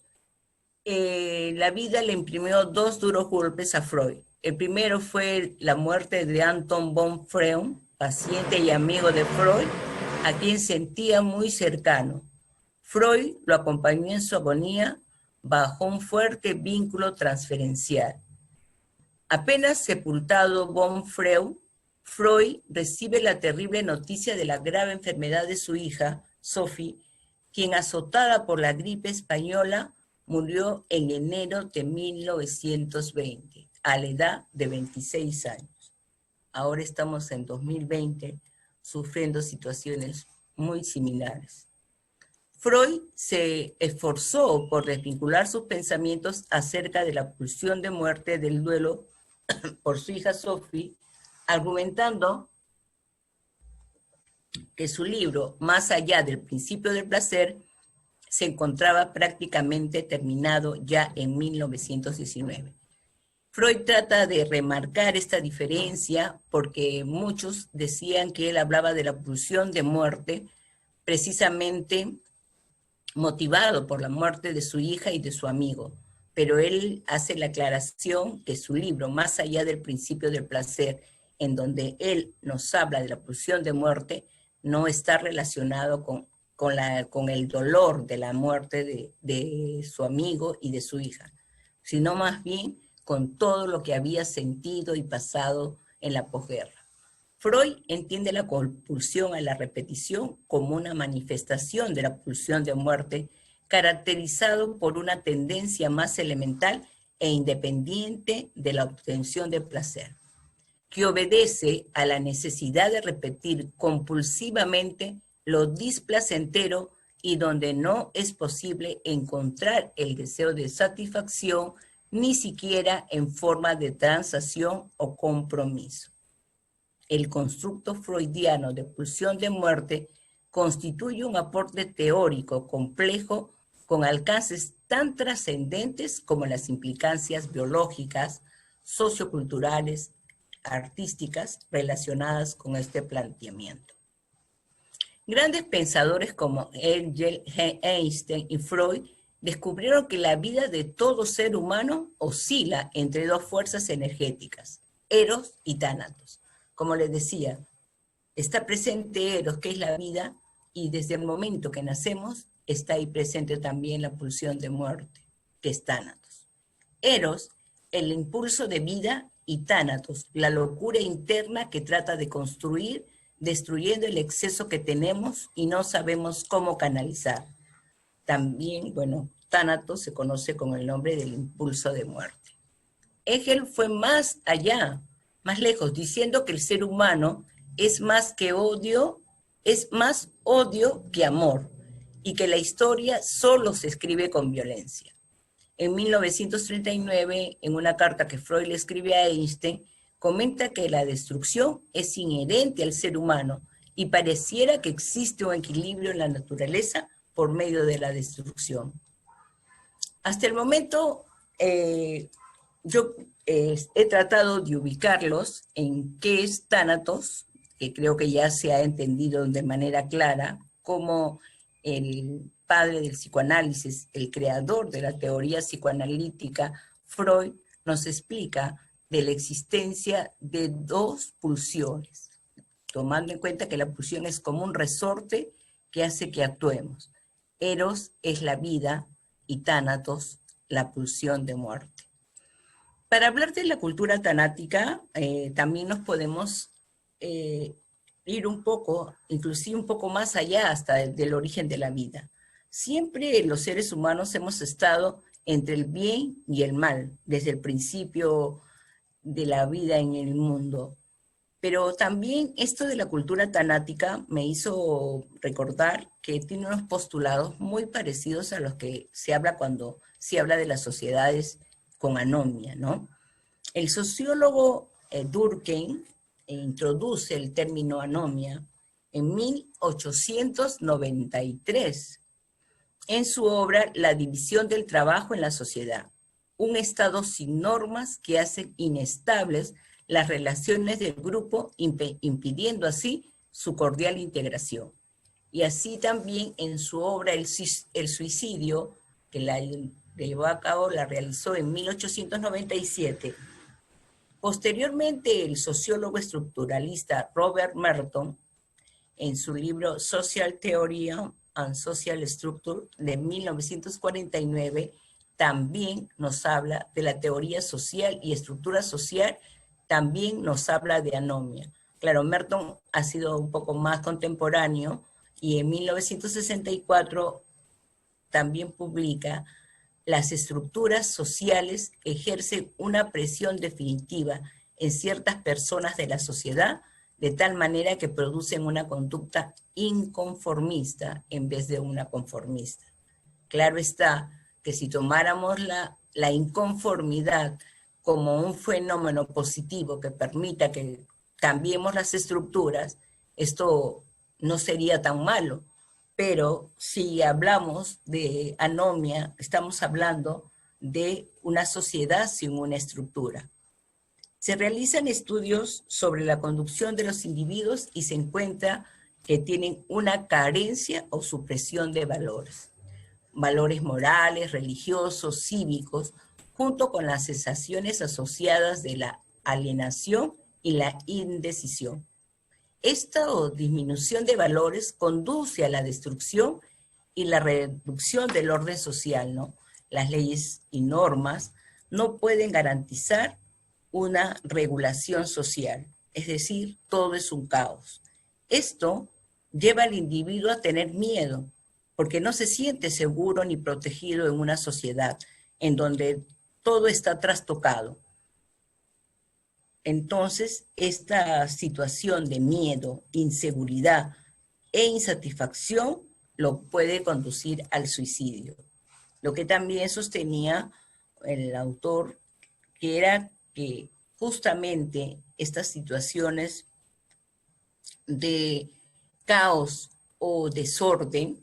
la vida le imprimió 2 duros golpes a Freud. El primero fue la muerte de Anton von Freund, paciente y amigo de Freud, a quien sentía muy cercano. Freud lo acompañó en su agonía bajo un fuerte vínculo transferencial. Apenas sepultado von Freund, Freud recibe la terrible noticia de la grave enfermedad de su hija, Sophie, quien azotada por la gripe española murió en enero de 1920, a la edad de 26 años. Ahora estamos en 2020, sufriendo situaciones muy similares. Freud se esforzó por desvincular sus pensamientos acerca de la pulsión de muerte del duelo por su hija Sophie, argumentando que su libro, Más allá del principio del placer, se encontraba prácticamente terminado ya en 1919. Freud trata de remarcar esta diferencia porque muchos decían que él hablaba de la pulsión de muerte precisamente motivado por la muerte de su hija y de su amigo, pero él hace la aclaración que su libro, Más allá del principio del placer, en donde él nos habla de la pulsión de muerte, no está relacionado con el dolor de la muerte de su amigo y de su hija, sino más bien con todo lo que había sentido y pasado en la posguerra. Freud entiende la compulsión a la repetición como una manifestación de la pulsión de muerte, caracterizado por una tendencia más elemental e independiente de la obtención de placer, que obedece a la necesidad de repetir compulsivamente lo displacentero y donde no es posible encontrar el deseo de satisfacción ni siquiera en forma de transacción o compromiso. El constructo freudiano de pulsión de muerte constituye un aporte teórico complejo con alcances tan trascendentes como las implicancias biológicas, socioculturales, artísticas relacionadas con este planteamiento. Grandes pensadores como Einstein y Freud descubrieron que la vida de todo ser humano oscila entre 2 fuerzas energéticas, Eros y Tánatos. Como les decía, está presente Eros, que es la vida, y desde el momento que nacemos está ahí presente también la pulsión de muerte, que es Tánatos. Eros, el impulso de vida, y Tánatos, la locura interna que trata de construir, destruyendo el exceso que tenemos y no sabemos cómo canalizar. También, bueno, Tánatos se conoce con el nombre del impulso de muerte. Hegel fue más allá, más lejos, diciendo que el ser humano es más que odio, es más odio que amor, y que la historia solo se escribe con violencia. En 1939, en una carta que Freud le escribe a Einstein, comenta que la destrucción es inherente al ser humano y pareciera que existe un equilibrio en la naturaleza por medio de la destrucción. Hasta el momento, yo he tratado de ubicarlos en qué es Tánatos, que creo que ya se ha entendido de manera clara, cómo el padre del psicoanálisis, el creador de la teoría psicoanalítica, Freud, nos explica de la existencia de dos pulsiones, tomando en cuenta que la pulsión es como un resorte que hace que actuemos. Eros es la vida y Tánatos, la pulsión de muerte. Para hablar de la cultura tanática, también nos podemos ir un poco, inclusive un poco más allá hasta del origen de la vida. Siempre los seres humanos hemos estado entre el bien y el mal, desde el principio de la vida en el mundo. Pero también esto de la cultura tanática me hizo recordar que tiene unos postulados muy parecidos a los que se habla cuando se habla de las sociedades con anomia, ¿no? El sociólogo Durkheim introduce el término anomia en 1893 en su obra La división del trabajo en la sociedad, un estado sin normas que hacen inestables las relaciones del grupo, impidiendo así su cordial integración. Y así también en su obra El suicidio, que la llevó a cabo, la realizó en 1897. Posteriormente, el sociólogo estructuralista Robert Merton, en su libro Social Theory and Social Structure de 1949, también nos habla de la teoría social y estructura social, también nos habla de anomia. Claro, Merton ha sido un poco más contemporáneo y en 1964 también publica Las estructuras sociales ejercen una presión definitiva en ciertas personas de la sociedad, de tal manera que producen una conducta inconformista en vez de una conformista. Claro está que si tomáramos la inconformidad como un fenómeno positivo que permita que cambiemos las estructuras, esto no sería tan malo. Pero si hablamos de anomia, estamos hablando de una sociedad sin una estructura. Se realizan estudios sobre la conducción de los individuos y se encuentra que tienen una carencia o supresión de valores. Valores morales, religiosos, cívicos, junto con las sensaciones asociadas de la alienación y la indecisión. Esta disminución de valores conduce a la destrucción y la reducción del orden social, ¿no? Las leyes y normas no pueden garantizar una regulación social, es decir, todo es un caos. Esto lleva al individuo a tener miedo, porque no se siente seguro ni protegido en una sociedad en donde todo está trastocado. Entonces, esta situación de miedo, inseguridad e insatisfacción lo puede conducir al suicidio. Lo que también sostenía el autor, que era que justamente estas situaciones de caos o desorden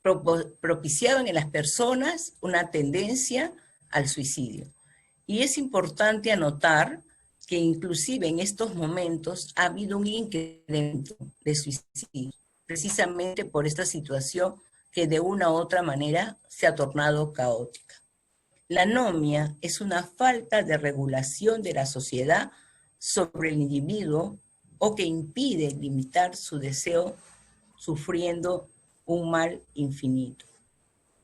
propiciaban en las personas una tendencia al suicidio. Y es importante anotar que inclusive en estos momentos ha habido un incremento de suicidios, precisamente por esta situación que de una u otra manera se ha tornado caótica. La anomia es una falta de regulación de la sociedad sobre el individuo o que impide limitar su deseo sufriendo un mal infinito.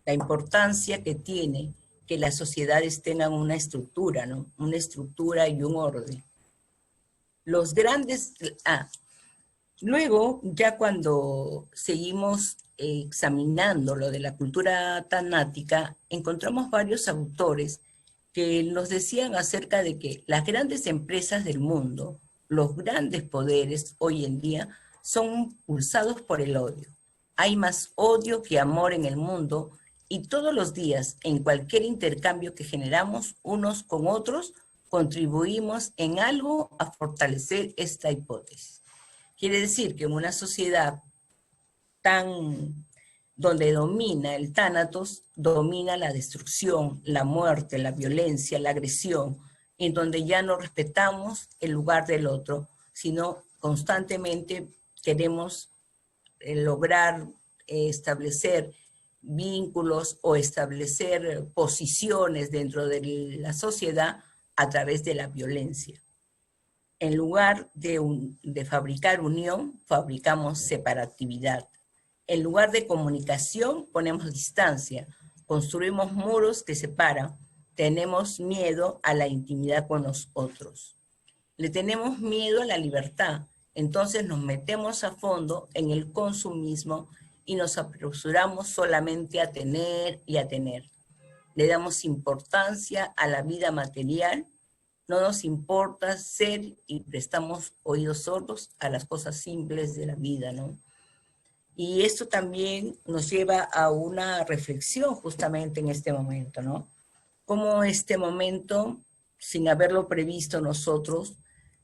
La importancia que tiene que las sociedades tengan una estructura, ¿no? Una estructura y un orden. Los grandes... luego, ya cuando seguimos examinando lo de la cultura tanática, encontramos varios autores que nos decían acerca de que las grandes empresas del mundo, los grandes poderes hoy en día, son impulsados por el odio. Hay más odio que amor en el mundo. Y todos los días, en cualquier intercambio que generamos unos con otros, contribuimos en algo a fortalecer esta hipótesis. Quiere decir que en una sociedad donde domina el tánatos, domina la destrucción, la muerte, la violencia, la agresión, en donde ya no respetamos el lugar del otro, sino constantemente queremos lograr establecer vínculos o establecer posiciones dentro de la sociedad a través de la violencia. En lugar de fabricar unión, fabricamos separatividad. En lugar de comunicación, ponemos distancia. Construimos muros que separan. Tenemos miedo a la intimidad con los otros. Le tenemos miedo a la libertad. Entonces nos metemos a fondo en el consumismo y nos apresuramos solamente a tener y a tener. Le damos importancia a la vida material. No nos importa ser y prestamos oídos sordos a las cosas simples de la vida, ¿no? Y esto también nos lleva a una reflexión justamente en este momento, ¿no? Cómo este momento, sin haberlo previsto nosotros,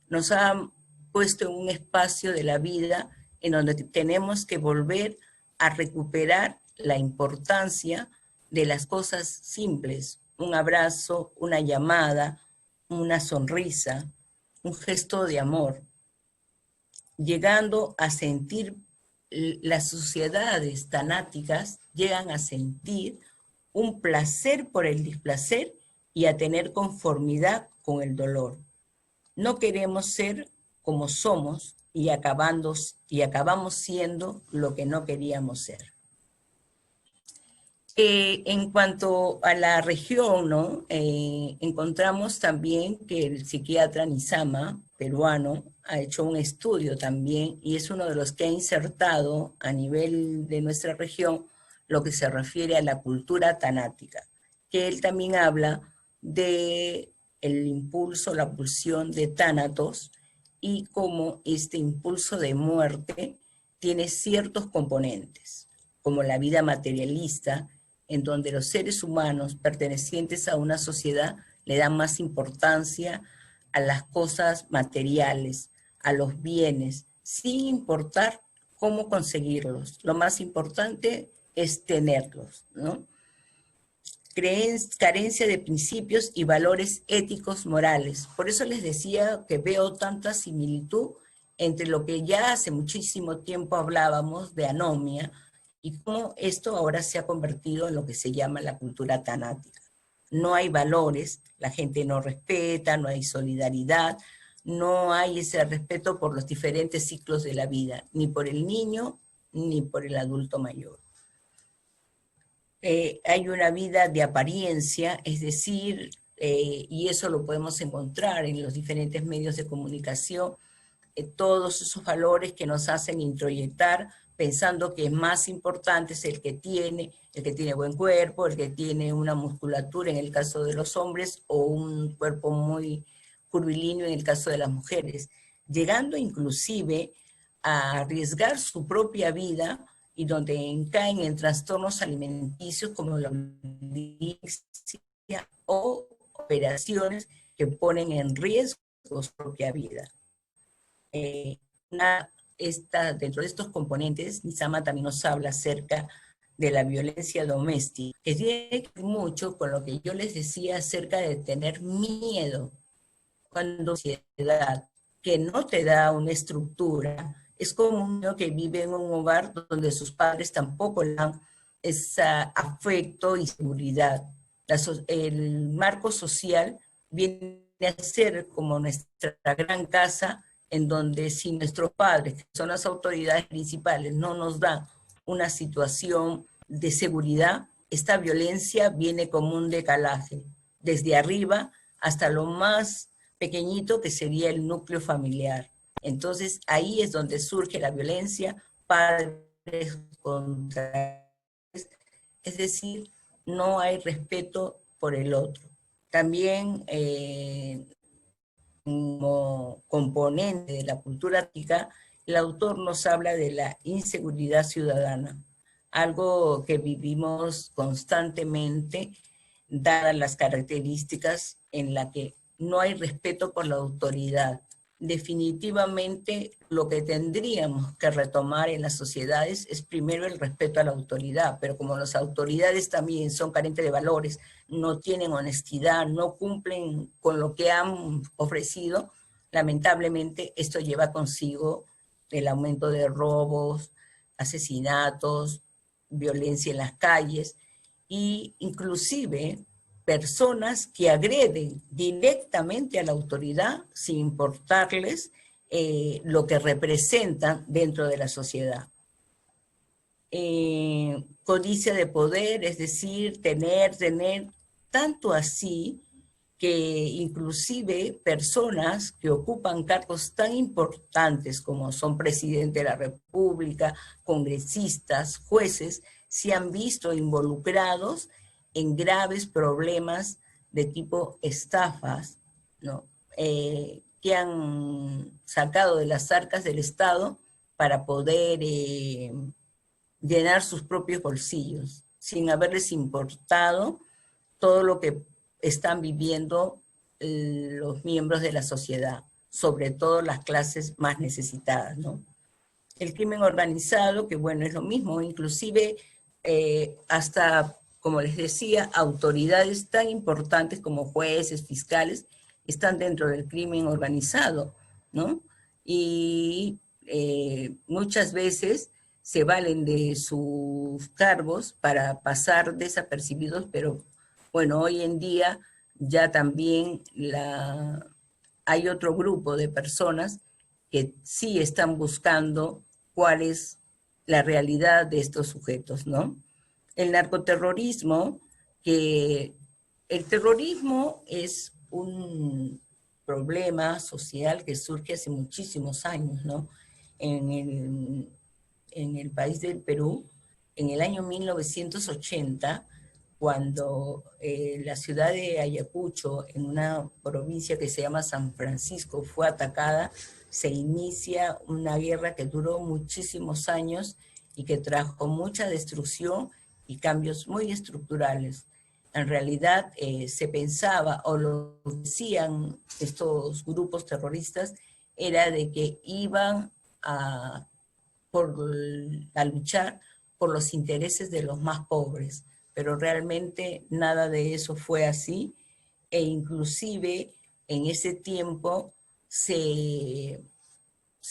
nos ha puesto en un espacio de la vida en donde tenemos que volver a recuperar la importancia de las cosas simples, un abrazo, una llamada, una sonrisa, un gesto de amor, llegando a sentir, las sociedades tanáticas llegan a sentir un placer por el displacer y a tener conformidad con el dolor. No queremos ser como somos y acabamos siendo lo que no queríamos ser. En cuanto a la región, ¿no? Encontramos también que el psiquiatra Nizama, peruano, ha hecho un estudio también y es uno de los que ha insertado a nivel de nuestra región lo que se refiere a la cultura tanática, que él también habla de el impulso, la pulsión de tánatos y cómo este impulso de muerte tiene ciertos componentes, como la vida materialista, en donde los seres humanos pertenecientes a una sociedad le dan más importancia a las cosas materiales, a los bienes, sin importar cómo conseguirlos. Lo más importante es tenerlos, ¿no? Carencia de principios y valores éticos morales. Por eso les decía que veo tanta similitud entre lo que ya hace muchísimo tiempo hablábamos de anomia, y cómo esto ahora se ha convertido en lo que se llama la cultura tanática. No hay valores, la gente no respeta, no hay solidaridad, no hay ese respeto por los diferentes ciclos de la vida, ni por el niño, ni por el adulto mayor. Hay una vida de apariencia, es decir, y eso lo podemos encontrar en los diferentes medios de comunicación, todos esos valores que nos hacen introyectar pensando que más importante es el que tiene buen cuerpo, el que tiene una musculatura en el caso de los hombres o un cuerpo muy curvilíneo en el caso de las mujeres, llegando inclusive a arriesgar su propia vida y donde caen en trastornos alimenticios como la anorexia o operaciones que ponen en riesgo su propia vida. Dentro de estos componentes, Nizama también nos habla acerca de la violencia doméstica, que tiene que ver mucho con lo que yo les decía acerca de tener miedo. Cuando la sociedad que no te da una estructura, es como un niño que vive en un hogar donde sus padres tampoco le dan ese afecto y seguridad. El marco social viene a ser como nuestra gran casa, en donde si nuestros padres, que son las autoridades principales, no nos dan una situación de seguridad, esta violencia viene como un decalaje, desde arriba hasta lo más pequeñito que sería el núcleo familiar. Entonces ahí es donde surge la violencia, padres contra, es decir, no hay respeto por el otro. También como componente de la cultura ética, el autor nos habla de la inseguridad ciudadana, algo que vivimos constantemente, dadas las características en las que no hay respeto por la autoridad. Definitivamente lo que tendríamos que retomar en las sociedades es primero el respeto a la autoridad, pero como las autoridades también son carentes de valores, no tienen honestidad, no cumplen con lo que han ofrecido, lamentablemente esto lleva consigo el aumento de robos, asesinatos, violencia en las calles, e inclusive personas que agreden directamente a la autoridad sin importarles lo que representan dentro de la sociedad. Codicia de poder, es decir, tener, tanto así que inclusive personas que ocupan cargos tan importantes como son presidente de la República, congresistas, jueces, se han visto involucrados en graves problemas de tipo estafas, ¿no? Que han sacado de las arcas del Estado para poder llenar sus propios bolsillos, sin haberles importado todo lo que están viviendo los miembros de la sociedad, sobre todo las clases más necesitadas, ¿no? El crimen organizado, que bueno, es lo mismo, inclusive hasta, como les decía, autoridades tan importantes como jueces, fiscales, están dentro del crimen organizado, ¿no? Y muchas veces se valen de sus cargos para pasar desapercibidos, pero bueno, hoy en día ya también hay otro grupo de personas que sí están buscando cuál es la realidad de estos sujetos, ¿no? El narcoterrorismo, que el terrorismo es un problema social que surge hace muchísimos años, ¿no? En el país del Perú, en el año 1980, cuando la ciudad de Ayacucho, en una provincia que se llama San Francisco, fue atacada, se inicia una guerra que duró muchísimos años y que trajo mucha destrucción y cambios muy estructurales. En realidad se pensaba, o lo decían estos grupos terroristas, era de que iban a luchar por los intereses de los más pobres, pero realmente nada de eso fue así, e inclusive en ese tiempo se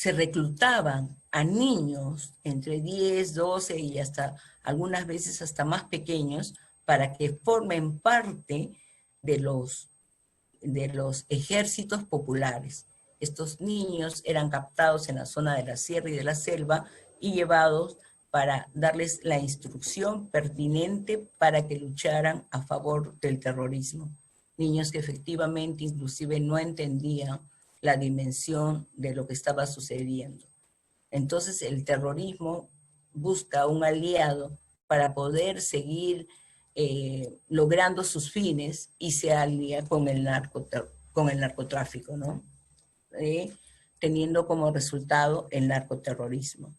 reclutaban a niños entre 10, 12 y hasta algunas veces hasta más pequeños para que formen parte de los ejércitos populares. Estos niños eran captados en la zona de la sierra y de la selva y llevados para darles la instrucción pertinente para que lucharan a favor del terrorismo. Niños que efectivamente inclusive no entendían la dimensión de lo que estaba sucediendo. Entonces el terrorismo busca un aliado para poder seguir logrando sus fines y se alía con el narcotráfico, ¿no? Teniendo como resultado el narcoterrorismo.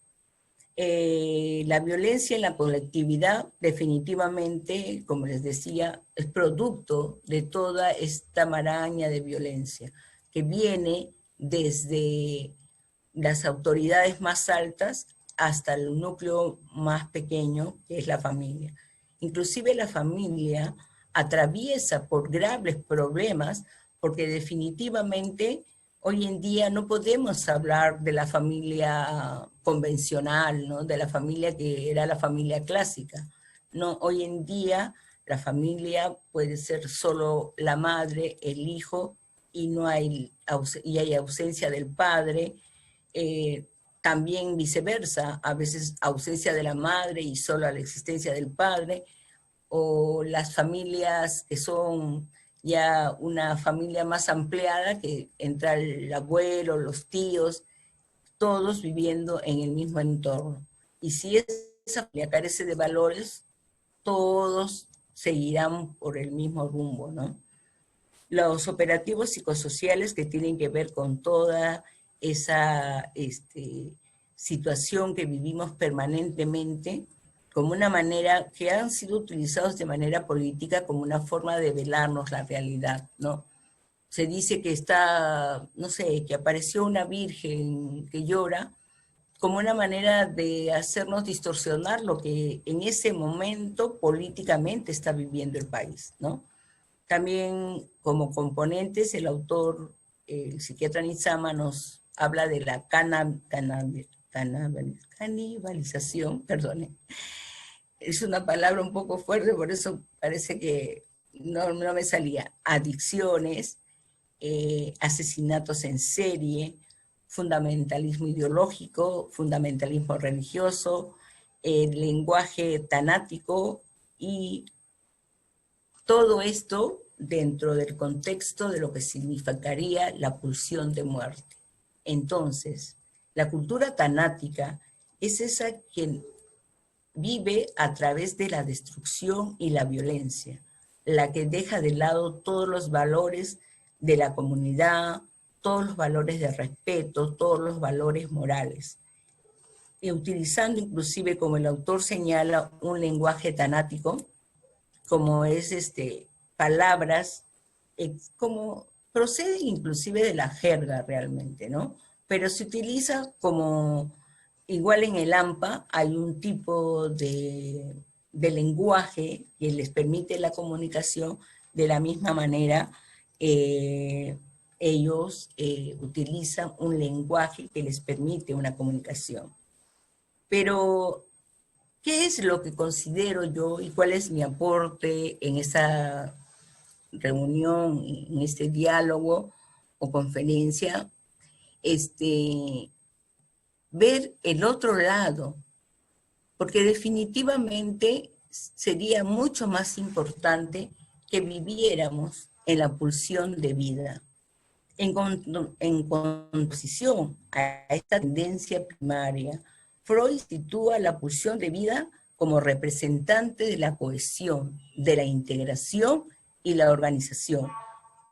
La violencia en la colectividad definitivamente, como les decía, es producto de toda esta maraña de violencia que viene desde las autoridades más altas hasta el núcleo más pequeño, que es la familia. Inclusive la familia atraviesa por graves problemas porque definitivamente hoy en día no podemos hablar de la familia convencional, ¿no? De la familia que era la familia clásica. No, hoy en día la familia puede ser solo la madre, el hijo, y hay ausencia del padre. También viceversa, a veces ausencia de la madre y solo la existencia del padre, o las familias que son ya una familia más ampliada, que entra el abuelo, los tíos, todos viviendo en el mismo entorno. Y si esa familia carece de valores, todos seguirán por el mismo rumbo, ¿no? Los operativos psicosociales que tienen que ver con toda esa situación que vivimos permanentemente, como una manera, que han sido utilizados de manera política como una forma de velarnos la realidad, ¿no? Se dice que no sé, que apareció una virgen que llora, como una manera de hacernos distorsionar lo que en ese momento políticamente está viviendo el país, ¿no? También como componentes el autor el psiquiatra Nizama nos habla de la canibalización, perdone. Es una palabra un poco fuerte, por eso parece que no me salía. Adicciones, asesinatos en serie, fundamentalismo ideológico, fundamentalismo religioso, el lenguaje tanático y todo esto dentro del contexto de lo que significaría la pulsión de muerte. Entonces, la cultura tanática es esa que vive a través de la destrucción y la violencia, la que deja de lado todos los valores de la comunidad, todos los valores de respeto, todos los valores morales, y utilizando inclusive, como el autor señala, un lenguaje tanático, como es palabras, como proceden inclusive de la jerga realmente, ¿no? Pero se utiliza como, igual en el AMPA, hay un tipo de lenguaje que les permite la comunicación, de la misma manera ellos utilizan un lenguaje que les permite una comunicación. Pero, ¿qué es lo que considero yo y cuál es mi aporte en esa reunión, en este diálogo o conferencia? Ver el otro lado, porque definitivamente sería mucho más importante que viviéramos en la pulsión de vida, en composición a esta tendencia primaria. Freud sitúa la pulsión de vida como representante de la cohesión, de la integración y la organización,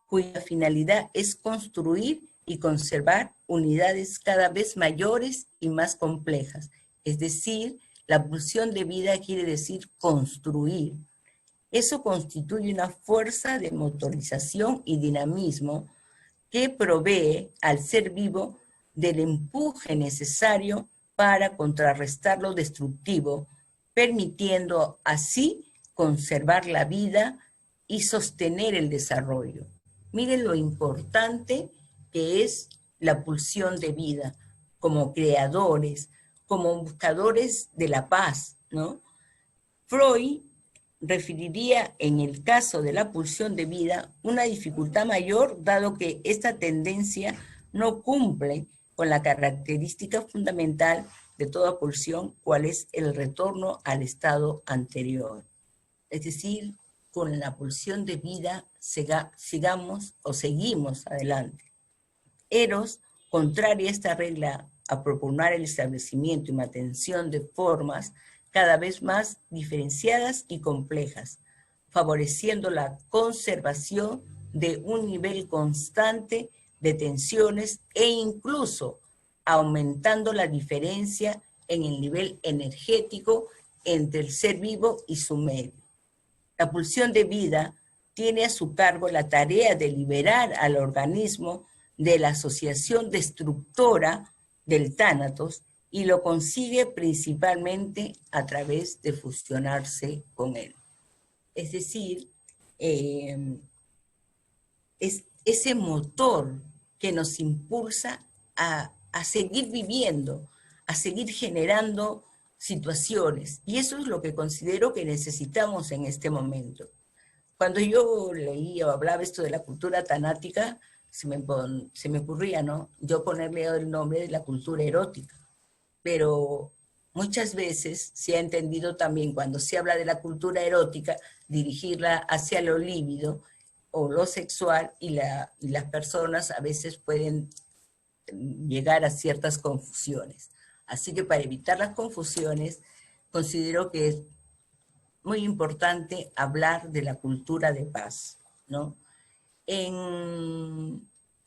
cuya finalidad es construir y conservar unidades cada vez mayores y más complejas. Es decir, la pulsión de vida quiere decir construir. Eso constituye una fuerza de motorización y dinamismo que provee al ser vivo del empuje necesario para contrarrestar lo destructivo, permitiendo así conservar la vida y sostener el desarrollo. Miren lo importante que es la pulsión de vida, como creadores, como buscadores de la paz, ¿no? Freud referiría en el caso de la pulsión de vida una dificultad mayor, dado que esta tendencia no cumple con la característica fundamental de toda pulsión, cual es el retorno al estado anterior. Es decir, con la pulsión de vida sigamos o seguimos adelante. Eros, contraria a esta regla, a proponer el establecimiento y mantención de formas cada vez más diferenciadas y complejas, favoreciendo la conservación de un nivel constante de tensiones e incluso aumentando la diferencia en el nivel energético entre el ser vivo y su medio. La pulsión de vida tiene a su cargo la tarea de liberar al organismo de la asociación destructora del tánatos y lo consigue principalmente a través de fusionarse con él. Es decir, es ese motor que nos impulsa a seguir viviendo, a seguir generando situaciones. Y eso es lo que considero que necesitamos en este momento. Cuando yo leía o hablaba esto de la cultura tanática, se me ocurría, ¿no?, yo ponerle el nombre de la cultura erótica. Pero muchas veces se ha entendido también, cuando se habla de la cultura erótica, dirigirla hacia lo líbido o lo sexual, y las personas a veces pueden llegar a ciertas confusiones. Así que para evitar las confusiones, considero que es muy importante hablar de la cultura de paz, ¿no?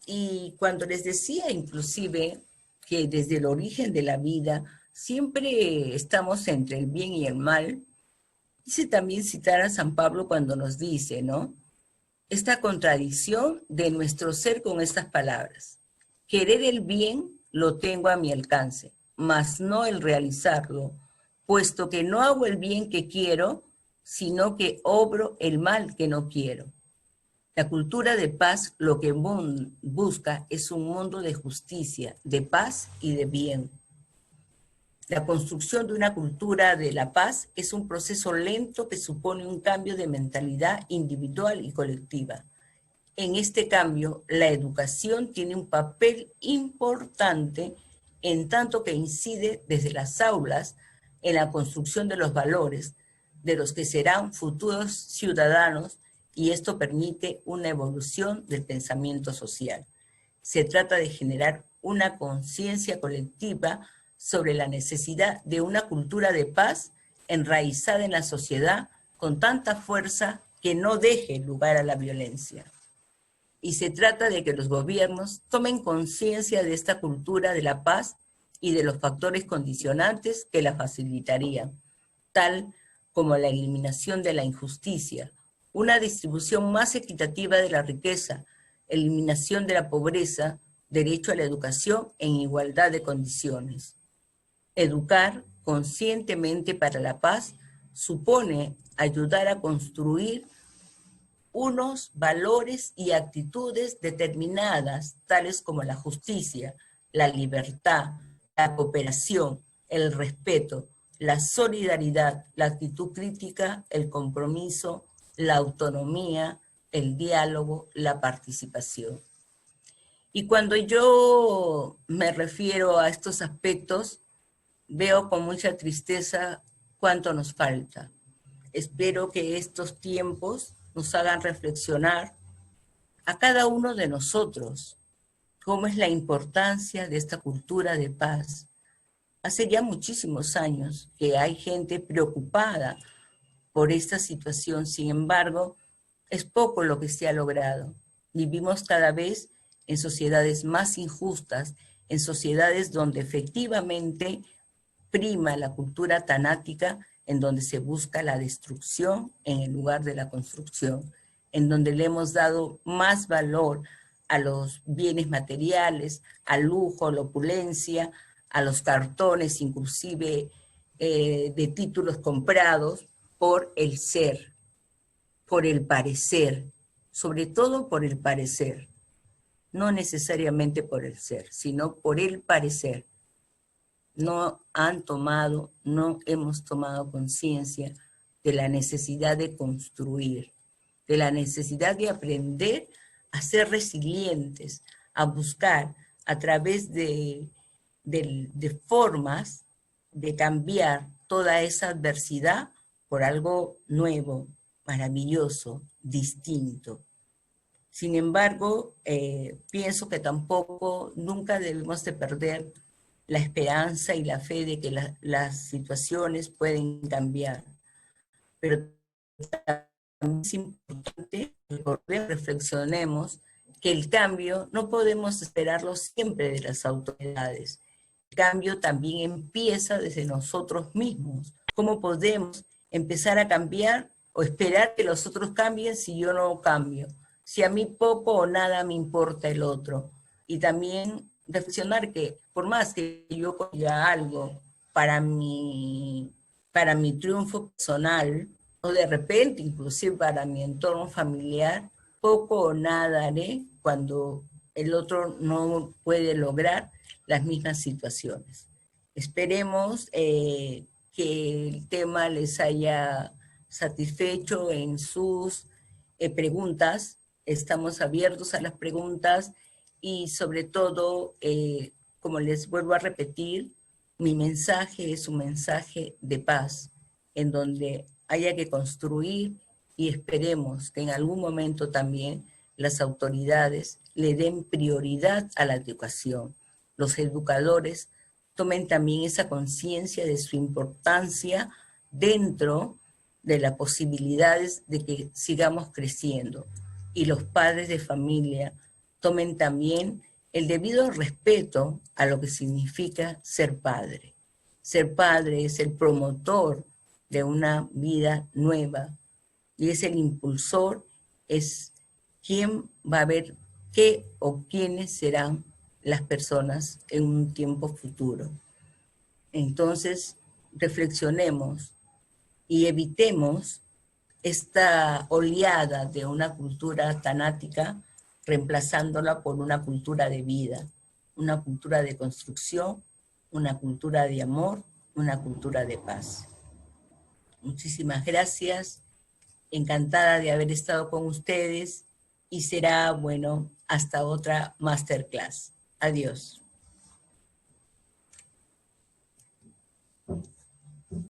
Y cuando les decía inclusive que desde el origen de la vida siempre estamos entre el bien y el mal, quise también citar a San Pablo cuando nos dice, ¿no?, esta contradicción de nuestro ser con estas palabras: querer el bien lo tengo a mi alcance, mas no el realizarlo, puesto que no hago el bien que quiero, sino que obro el mal que no quiero. La cultura de paz lo que busca es un mundo de justicia, de paz y de bien. La construcción de una cultura de la paz es un proceso lento que supone un cambio de mentalidad individual y colectiva. En este cambio, la educación tiene un papel importante en tanto que incide desde las aulas en la construcción de los valores de los que serán futuros ciudadanos, y esto permite una evolución del pensamiento social. Se trata de generar una conciencia colectiva sobre la necesidad de una cultura de paz enraizada en la sociedad con tanta fuerza que no deje lugar a la violencia. Y se trata de que los gobiernos tomen conciencia de esta cultura de la paz y de los factores condicionantes que la facilitarían, tal como la eliminación de la injusticia, una distribución más equitativa de la riqueza, eliminación de la pobreza, derecho a la educación en igualdad de condiciones. Educar conscientemente para la paz supone ayudar a construir unos valores y actitudes determinadas, tales como la justicia, la libertad, la cooperación, el respeto, la solidaridad, la actitud crítica, el compromiso, la autonomía, el diálogo, la participación. Y cuando yo me refiero a estos aspectos, veo con mucha tristeza cuánto nos falta. Espero que estos tiempos nos hagan reflexionar a cada uno de nosotros cómo es la importancia de esta cultura de paz. Hace ya muchísimos años que hay gente preocupada por esta situación, sin embargo, es poco lo que se ha logrado. Vivimos cada vez en sociedades más injustas, en sociedades donde efectivamente prima la cultura tanática, en donde se busca la destrucción en el lugar de la construcción, en donde le hemos dado más valor a los bienes materiales, al lujo, a la opulencia, a los cartones, inclusive de títulos comprados por el ser, por el parecer, sobre todo por el parecer, no necesariamente por el ser, sino por el parecer. No hemos tomado conciencia de la necesidad de construir, de la necesidad de aprender a ser resilientes, a buscar a través de formas de cambiar toda esa adversidad por algo nuevo, maravilloso, distinto. Sin embargo, pienso que tampoco nunca debemos de perder la esperanza y la fe de que las situaciones pueden cambiar. Pero también es importante que reflexionemos que el cambio no podemos esperarlo siempre de las autoridades. El cambio también empieza desde nosotros mismos. ¿Cómo podemos empezar a cambiar o esperar que los otros cambien si yo no cambio? Si a mí poco o nada me importa el otro. Y también reflexionar que por más que yo consiga algo para mi triunfo personal, o de repente inclusive para mi entorno familiar, poco o nada haré cuando el otro no puede lograr las mismas situaciones. Esperemos que el tema les haya satisfecho en sus preguntas. Estamos abiertos a las preguntas y sobre todo, como les vuelvo a repetir, mi mensaje es un mensaje de paz, en donde haya que construir y esperemos que en algún momento también las autoridades le den prioridad a la educación. Los educadores tomen también esa conciencia de su importancia dentro de las posibilidades de que sigamos creciendo. Y los padres de familia tomen también el debido respeto a lo que significa ser padre. Ser padre es el promotor de una vida nueva y es el impulsor, es quien va a ver qué o quiénes serán las personas en un tiempo futuro. Entonces, reflexionemos y evitemos esta oleada de una cultura tanática, reemplazándola por una cultura de vida, una cultura de construcción, una cultura de amor, una cultura de paz. Muchísimas gracias, encantada de haber estado con ustedes y será, bueno, hasta otra masterclass. Adiós.